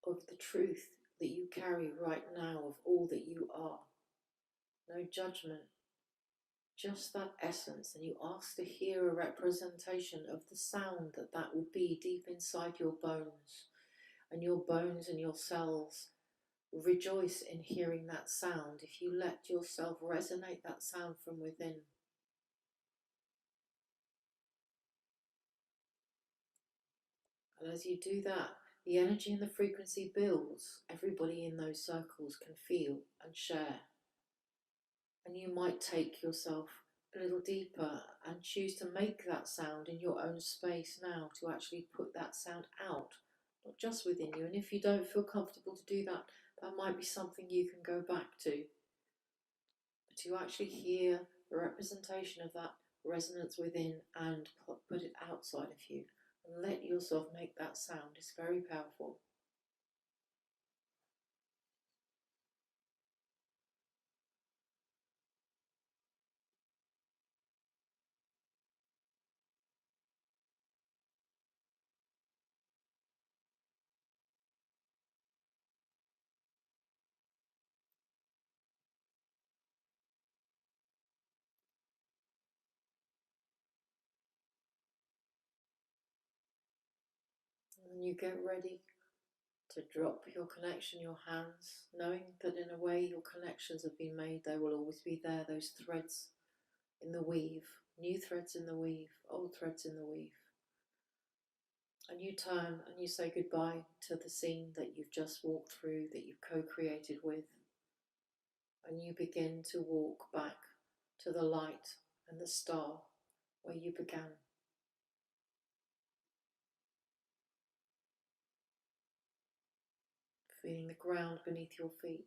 of the truth that you carry right now, of all that you are. No judgment, just that essence. And you ask to hear a representation of the sound that that would be deep inside your bones. And your bones and your cells rejoice in hearing that sound if you let yourself resonate that sound from within. And as you do that, the energy and the frequency builds. Everybody in those circles can feel and share. And you might take yourself a little deeper and choose to make that sound in your own space now, to actually put that sound out, not just within you. And if you don't feel comfortable to do that, that might be something you can go back to. But to actually hear the representation of that resonance within and put it outside of you. And let yourself make that sound. It's very powerful. And you get ready to drop your connection, your hands, knowing that in a way your connections have been made. They will always be there, those threads in the weave, new threads in the weave, old threads in the weave. And you turn and you say goodbye to the scene that you've just walked through, that you've co-created with. And you begin to walk back to the light and the star where you began. Feeling the ground beneath your feet,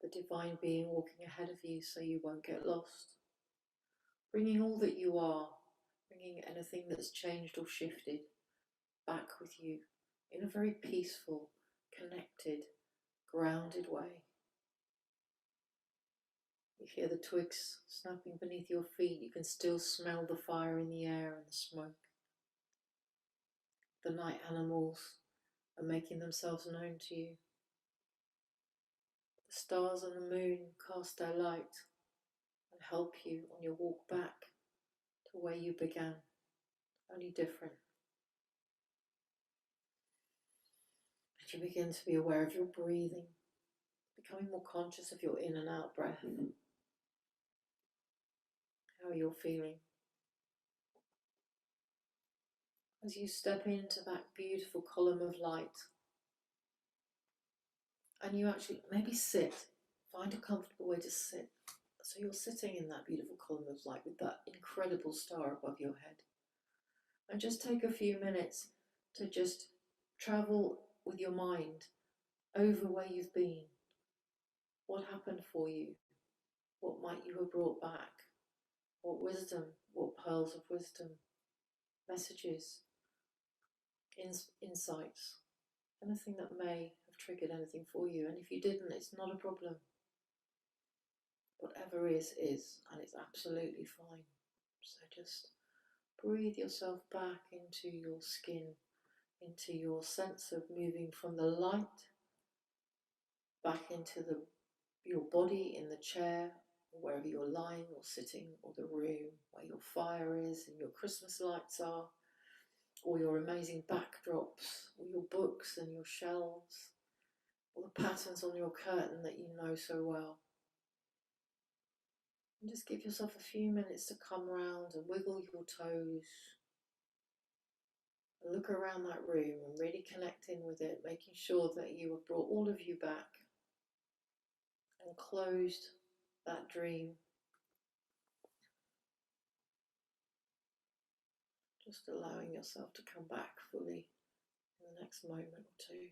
the divine being walking ahead of you so you won't get lost. Bringing all that you are, bringing anything that's changed or shifted back with you in a very peaceful, connected, grounded way. You hear the twigs snapping beneath your feet. You can still smell the fire in the air and the smoke. The night animals are making themselves known to you. The stars and the moon cast their light and help you on your walk back to where you began, only different. And you begin to be aware of your breathing, becoming more conscious of your in and out breath, how you're feeling. As you step into that beautiful column of light, and you actually maybe sit, find a comfortable way to sit. So you're sitting in that beautiful column of light with that incredible star above your head. And just take a few minutes to just travel with your mind over where you've been. What happened for you? What might you have brought back? What wisdom, what pearls of wisdom, messages, insights, anything that may have triggered anything for you. And if you didn't, it's not a problem. Whatever is, and it's absolutely fine. So just breathe yourself back into your skin, into your sense of moving from the light back into your body in the chair, or wherever you're lying or sitting, or the room where your fire is and your Christmas lights are, or your amazing backdrops, or your books and your shelves, or the patterns on your curtain that you know so well. And just give yourself a few minutes to come round and wiggle your toes and look around that room and really connect in with it, making sure that you have brought all of you back and closed that dream. Just allowing yourself to come back fully in the next moment or two.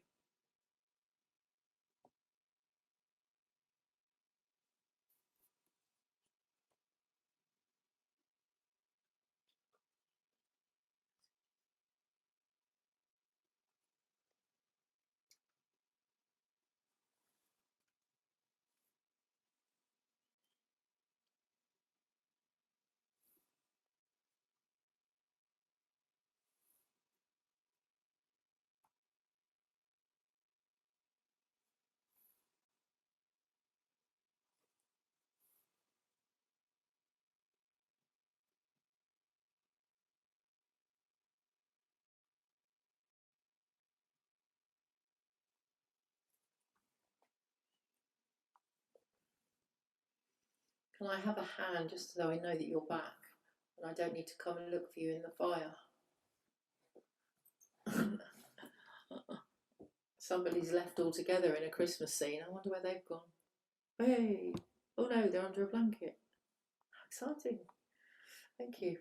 Can I have a hand just so I know that you're back and I don't need to come and look for you in the fire? Somebody's left altogether in a Christmas scene. I wonder where they've gone. Hey, oh no, they're under a blanket. How exciting. Thank you.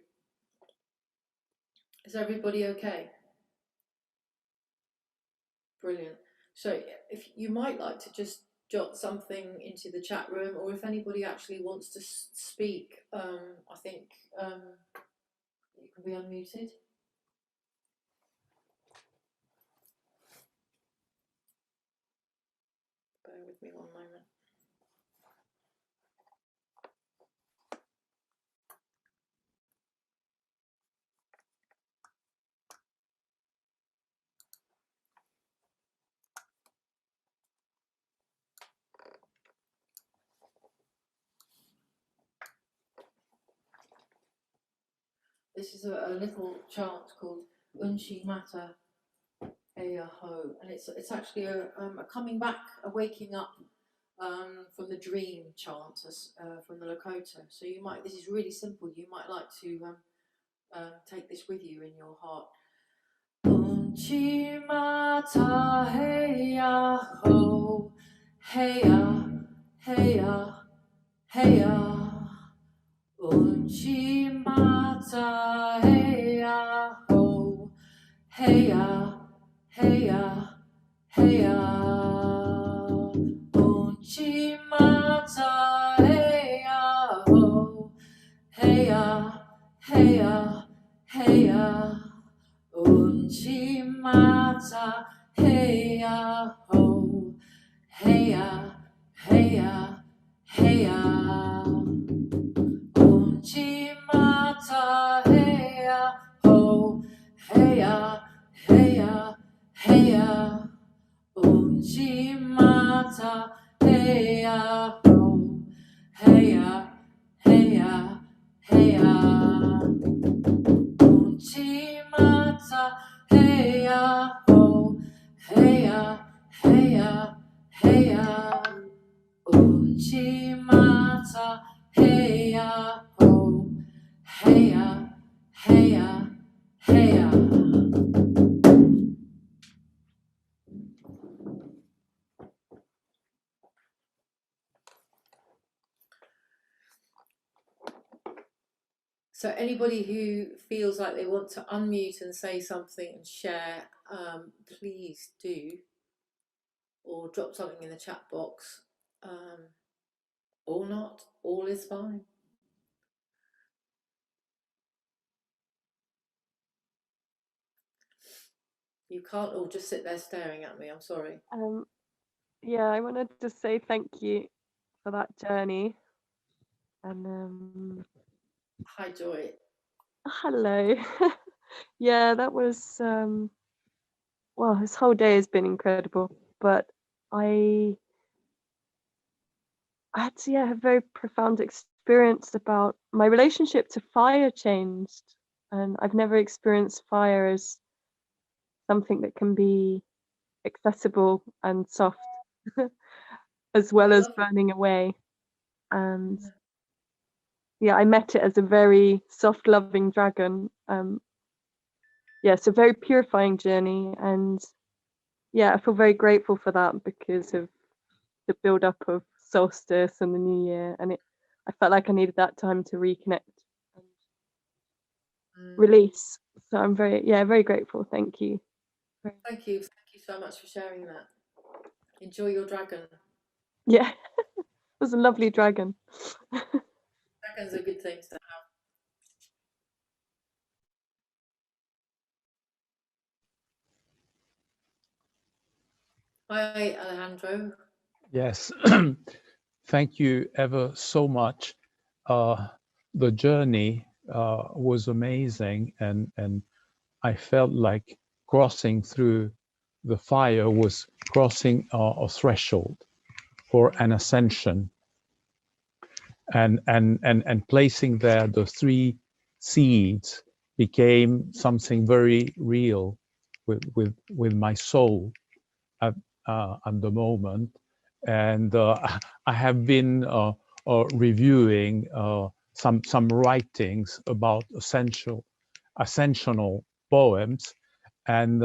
Is everybody okay? Brilliant. So if you might like to just jot something into the chat room, or if anybody actually wants to speak, I think you can be unmuted. Bear with me one moment. This is a little chant called Unchi Mata Eya Ho, and it's actually a coming back, a waking up from the dream chant from the Lakota. So you might, this is really simple. You might like to take this with you in your heart. Unchi Mata Heya Ho, Heya Heya Heya. Unchi Mata Heya Ho, Heya Heya Heya. Unchi Mata Heya Ho, Heya Heya Heya. Unchi Mata Heya Ho, Heya Heya Heya. Unchi Mata Heya Ho, Heya Heya Heya. Unchi Mata Heya Ho, Heya Heya Heya. Unchi Mata Heya Ho, Heya Heya Heya. Unchi Mata Heya Ho, Heya Heya Heya. So anybody who feels like they want to unmute and say something and share, please do, or drop something in the chat box, or not, all is fine. You can't all just sit there staring at me, I'm sorry. Yeah, I wanted to say thank you for that journey. And Hi, Joy. hello. Yeah, that was well, this whole day has been incredible, but I had to have a very profound experience about my relationship to fire changed, and I've never experienced fire as something that can be accessible and soft as well as burning away. And yeah, I met it as a very soft, loving dragon. Yeah, it's a very purifying journey, and yeah, I feel very grateful for that because of the build up of solstice and the new year, and I felt like I needed that time to reconnect and release. So I'm very grateful. Thank you. Thank you so much for sharing that. Enjoy your dragon. Yeah, it was a lovely dragon. Dragons are good things to have. Hi, Alejandro. Yes, thank you ever so much. The journey was amazing, and I felt like crossing through the fire was crossing a threshold for an ascension, and placing there the three seeds became something very real with my soul at the moment. And I have been reviewing some writings about ascensional poems, and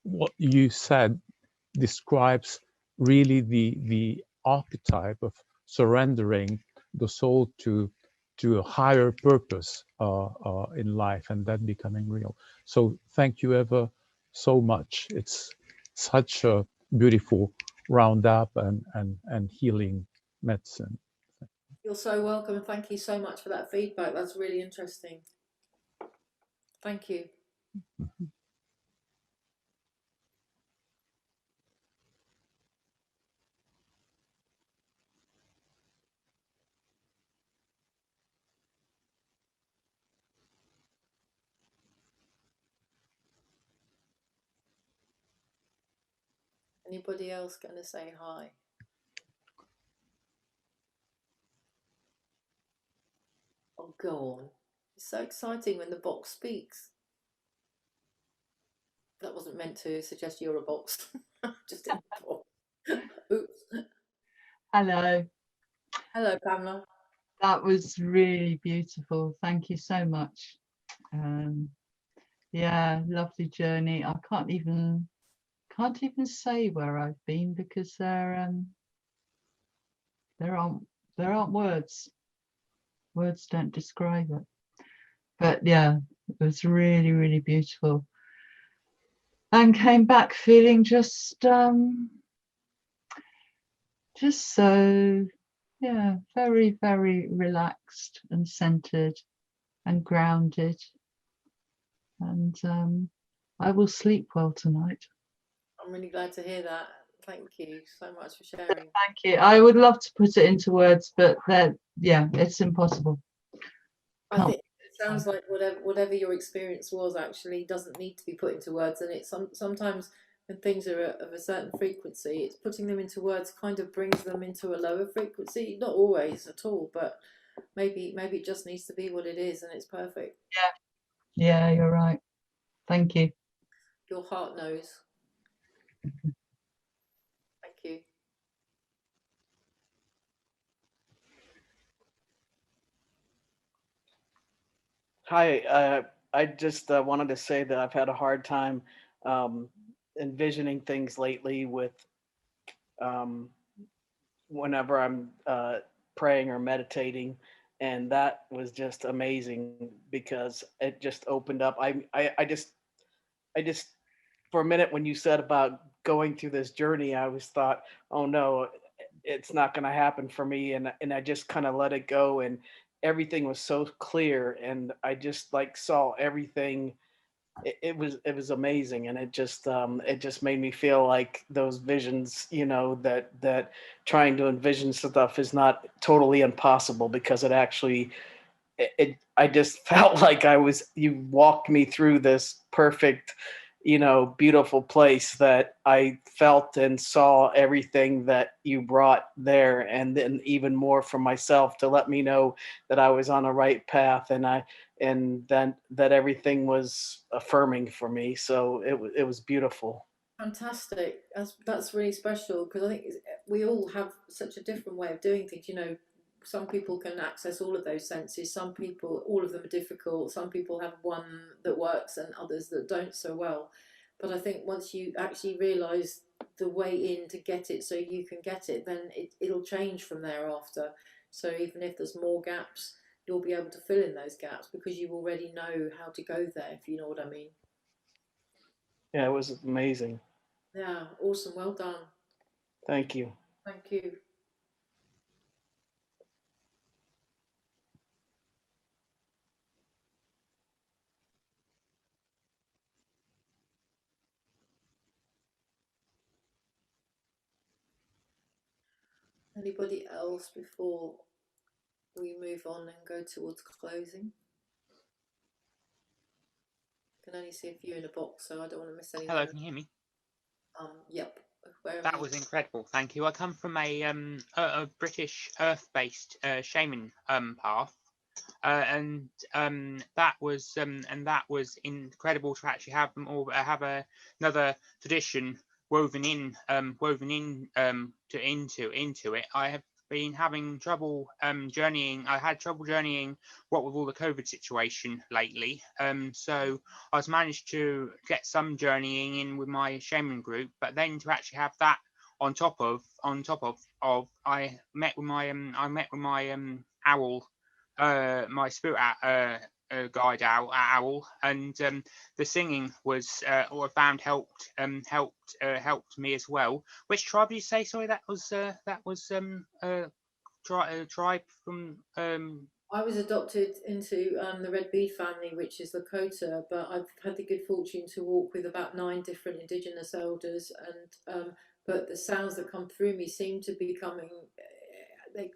what you said describes really the archetype of surrendering the soul to a higher purpose in life, and that becoming real. So thank you ever so much. It's such a beautiful roundup and healing medicine. You're so welcome, and thank you so much for that feedback. That's really interesting. Thank you. Anybody else going to say hi? Oh, go on. It's so exciting when the box speaks. That wasn't meant to suggest you're a box. Just in the box. Oops. Hello. Hello, Pamela. That was really beautiful. Thank you so much. Yeah, lovely journey. I can't even say where I've been because there aren't words. Words don't describe it. But yeah, it was really, really beautiful. And came back feeling just so, yeah, very, very relaxed and centered and grounded. And I will sleep well tonight. I'm really glad to hear that. Thank you so much for sharing. Thank you. I would love to put it into words, but yeah, it's impossible. I think it sounds like whatever your experience was actually doesn't need to be put into words, and it's sometimes when things are of a certain frequency, it's putting them into words kind of brings them into a lower frequency. Not always at all, but maybe it just needs to be what it is, and it's perfect. Yeah, you're right. Thank you. Your heart knows. Thank you. Hi, I just wanted to say that I've had a hard time envisioning things lately with whenever I'm praying or meditating, and that was just amazing because it just opened up. I just for a minute when you said about going through this journey, I was thought, oh no, it's not going to happen for me, and I just kind of let it go, and everything was so clear, and I just like saw everything. It was amazing, and it just made me feel like those visions, that trying to envision stuff is not totally impossible, because it actually I just felt like you walked me through this perfect, beautiful place that I felt and saw everything that you brought there, and then even more for myself to let me know that I was on the right path, and then that everything was affirming for me. So it was beautiful. Fantastic. That's really special, because I think we all have such a different way of doing things. Some people can access all of those senses. Some people, all of them are difficult. Some people have one that works and others that don't so well. But I think once you actually realise the way in to get it so you can get it, then it'll change from thereafter. So even if there's more gaps, you'll be able to fill in those gaps because you already know how to go there, if you know what I mean. Yeah, it was amazing. Yeah, awesome. Well done. Thank you. Thank you. Anybody else before we move on and go towards closing? I can only see a few in a box, so I don't want to miss anything. Hello, can you hear me? Yep. That was incredible. Thank you. I come from a British Earth-based shaman path, and that was incredible to actually have them all have another tradition woven into it. I have been having trouble journeying. I had trouble journeying, what with all the COVID situation lately. So I was managed to get some journeying in with my shaman group, but then to actually have that on top of I met with my owl, my spirit guide owl, and the singing was or I found helped me as well. Which tribe did you say? Sorry, that was tribe from I was adopted into the Red Bead family, which is Lakota, but I've had the good fortune to walk with about 9 different Indigenous elders, and but the sounds that come through me seem to be coming. They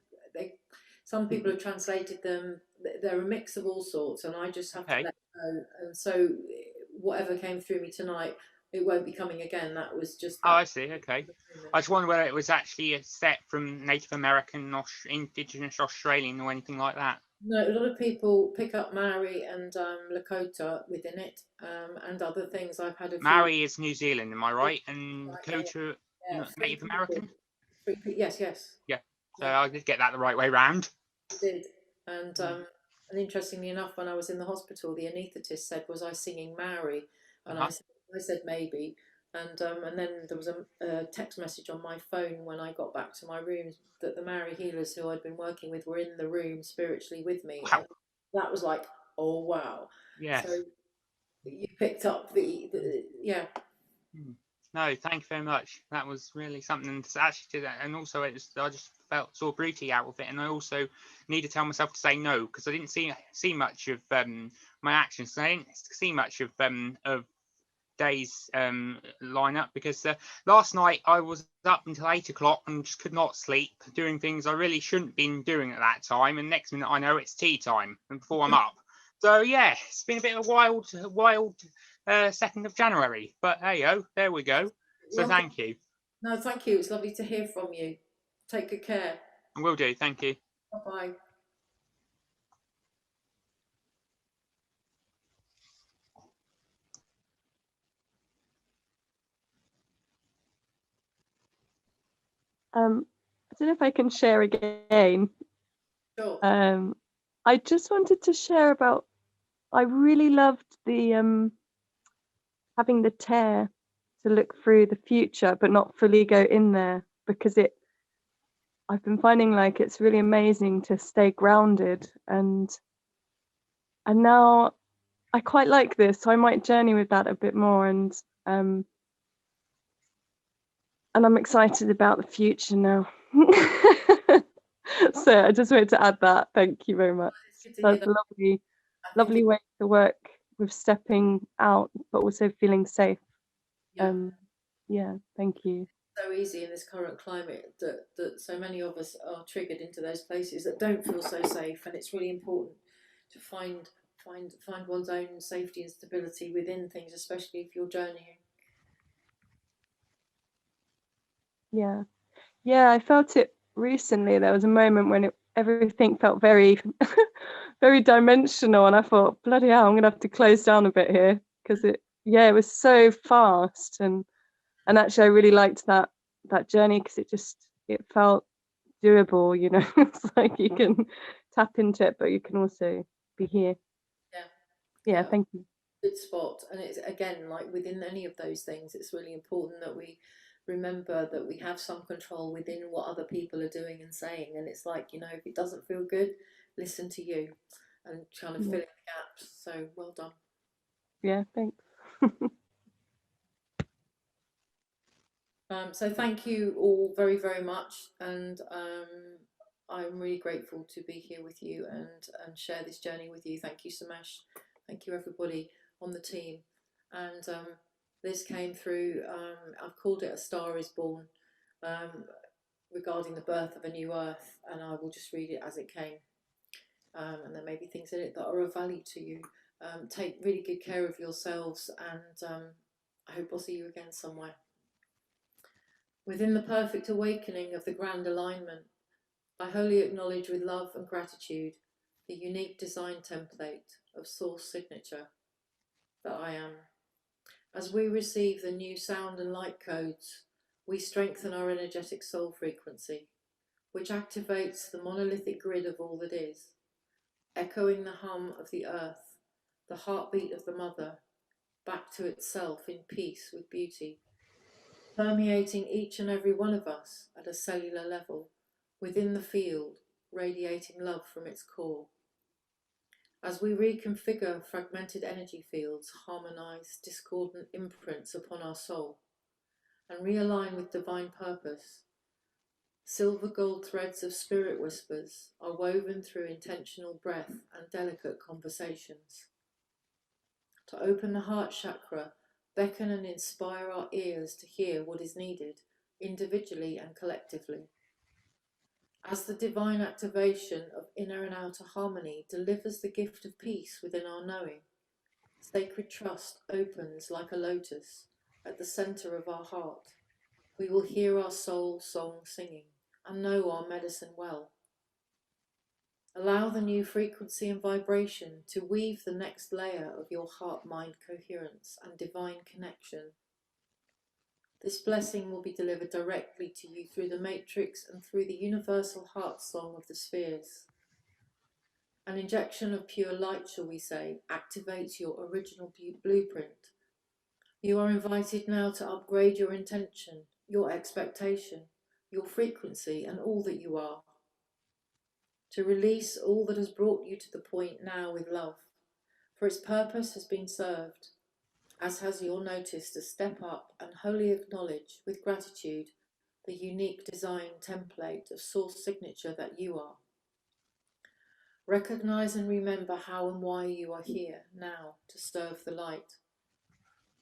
some people have translated them. They're a mix of all sorts, and I just have to okay. let go. And so, whatever came through me tonight, it won't be coming again. That was just Oh, that. I see. Okay. I just wonder whether it was actually a set from Native American, Indigenous Australian, or anything like that. No, a lot of people pick up Maori and Lakota within it, and other things. I've had a few. Maori is New Zealand, am I right? And Like, Lakota, yeah, Native American. Yes, yes. Yeah. So Yeah. I did get that the right way round. Did. And interestingly enough, when I was in the hospital, the anaesthetist said, "Was I singing Maori?" And I said maybe. And then there was a text message on my phone when I got back to my room that the Maori healers who I'd been working with were in the room spiritually with me. Wow. And that was like, oh wow. Yes. So you picked up the yeah. No, thank you very much. That was really something to actually do that, and also I just saw beauty out of it, and I also need to tell myself to say no, because I didn't see much of my actions. I didn't see much of days line up, because last night I was up until 8 o'clock and just could not sleep, doing things I really shouldn't been doing at that time, and next minute I know it's tea time and before I'm up. So yeah, it's been a bit of a wild 2nd of January, but hey yo, there we go. So Well, thank you. no, thank you. It's lovely to hear from you. Take good care. I will do. Thank you. Bye bye. I don't know if I can share again. Sure. I just wanted to share about, I really loved the having the tear to look through the future but not fully go in there, because I've been finding like it's really amazing to stay grounded, and now I quite like this, so I might journey with that a bit more, and I'm excited about the future now. So I just wanted to add that. Thank you very much. It's good to hear That's that. a I think lovely way to work with stepping out, but also feeling safe. yeah. Yeah, thank you. So easy in this current climate that so many of us are triggered into those places that don't feel so safe, and it's really important to find one's own safety and stability within things, especially if you're journeying. Yeah, I felt it recently. There was a moment when everything felt very very dimensional, and I thought, bloody hell, I'm gonna have to close down a bit here, because it was so fast, and actually I really liked that journey, because it felt doable, you know. It's like you can tap into it, but you can also be here. Yeah, thank you. Good spot. And it's again, like within any of those things, it's really important that we remember that we have some control within what other people are doing and saying. And it's like, you know, if it doesn't feel good, listen to you and kind of fill in the gaps. So well done. Yeah, thanks. So thank you all very, very much, and I'm really grateful to be here with you and share this journey with you. Thank you, Samesh. Thank you, everybody on the team. And this came through. I've called it "A Star Is Born," regarding the birth of a new Earth, and I will just read it as it came. And there may be things in it that are of value to you. Take really good care of yourselves, and I hope I'll see you again somewhere. Within the perfect awakening of the grand alignment, I wholly acknowledge with love and gratitude the unique design template of source signature that I am. As we receive the new sound and light codes, we strengthen our energetic soul frequency. which activates the monolithic grid of all that is, echoing the hum of the earth, the heartbeat of the mother, back to itself in peace with beauty, permeating each and every one of us at a cellular level, within the field, radiating love from its core. As we reconfigure fragmented energy fields, harmonize discordant imprints upon our soul, and realign with divine purpose, silver gold threads of spirit whispers are woven through intentional breath and delicate conversations. To open the heart chakra, beckon and inspire our ears to hear what is needed, individually and collectively. As the divine activation of inner and outer harmony delivers the gift of peace within our knowing, sacred trust opens like a lotus at the center of our heart. We will hear our soul song singing and know our medicine well. Allow the new frequency and vibration to weave the next layer of your heart-mind coherence and divine connection. This blessing will be delivered directly to you through the matrix and through the universal heart song of the spheres. An injection of pure light, shall we say, activates your original blueprint. You are invited now to upgrade your intention, your expectation, your frequency, and all that you are. To release all that has brought you to the point now with love, for its purpose has been served, as has your notice to step up and wholly acknowledge with gratitude the unique design template of source signature that you are. Recognize and remember how and why you are here now to serve the light.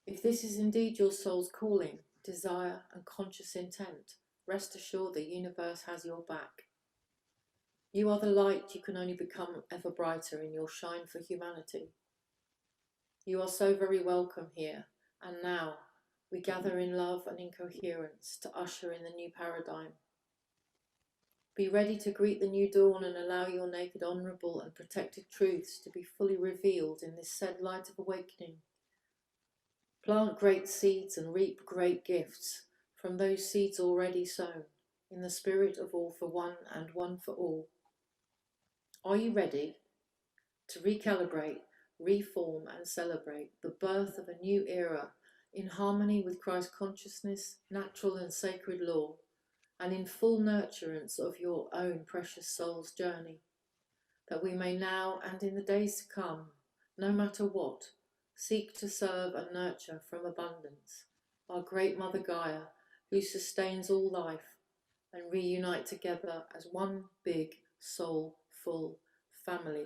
If this is indeed your soul's calling, desire, and conscious intent, rest assured the universe has your back. You are the light you can only become ever brighter in your shine for humanity. You are so very welcome here, and now we gather in love and in coherence to usher in the new paradigm. Be ready to greet the new dawn and allow your naked, honourable and protected truths to be fully revealed in this said light of awakening. Plant great seeds and reap great gifts from those seeds already sown, in the spirit of all for one and one for all. Are you ready to recalibrate, reform and celebrate the birth of a new era in harmony with Christ consciousness, natural and sacred law, and in full nurturance of your own precious soul's journey, that we may now and in the days to come, no matter what, seek to serve and nurture from abundance our great Mother Gaia, who sustains all life, and reunite together as one big soulful family.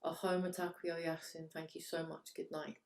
Ahom Atakyo Yasin. Thank you so much. Good night.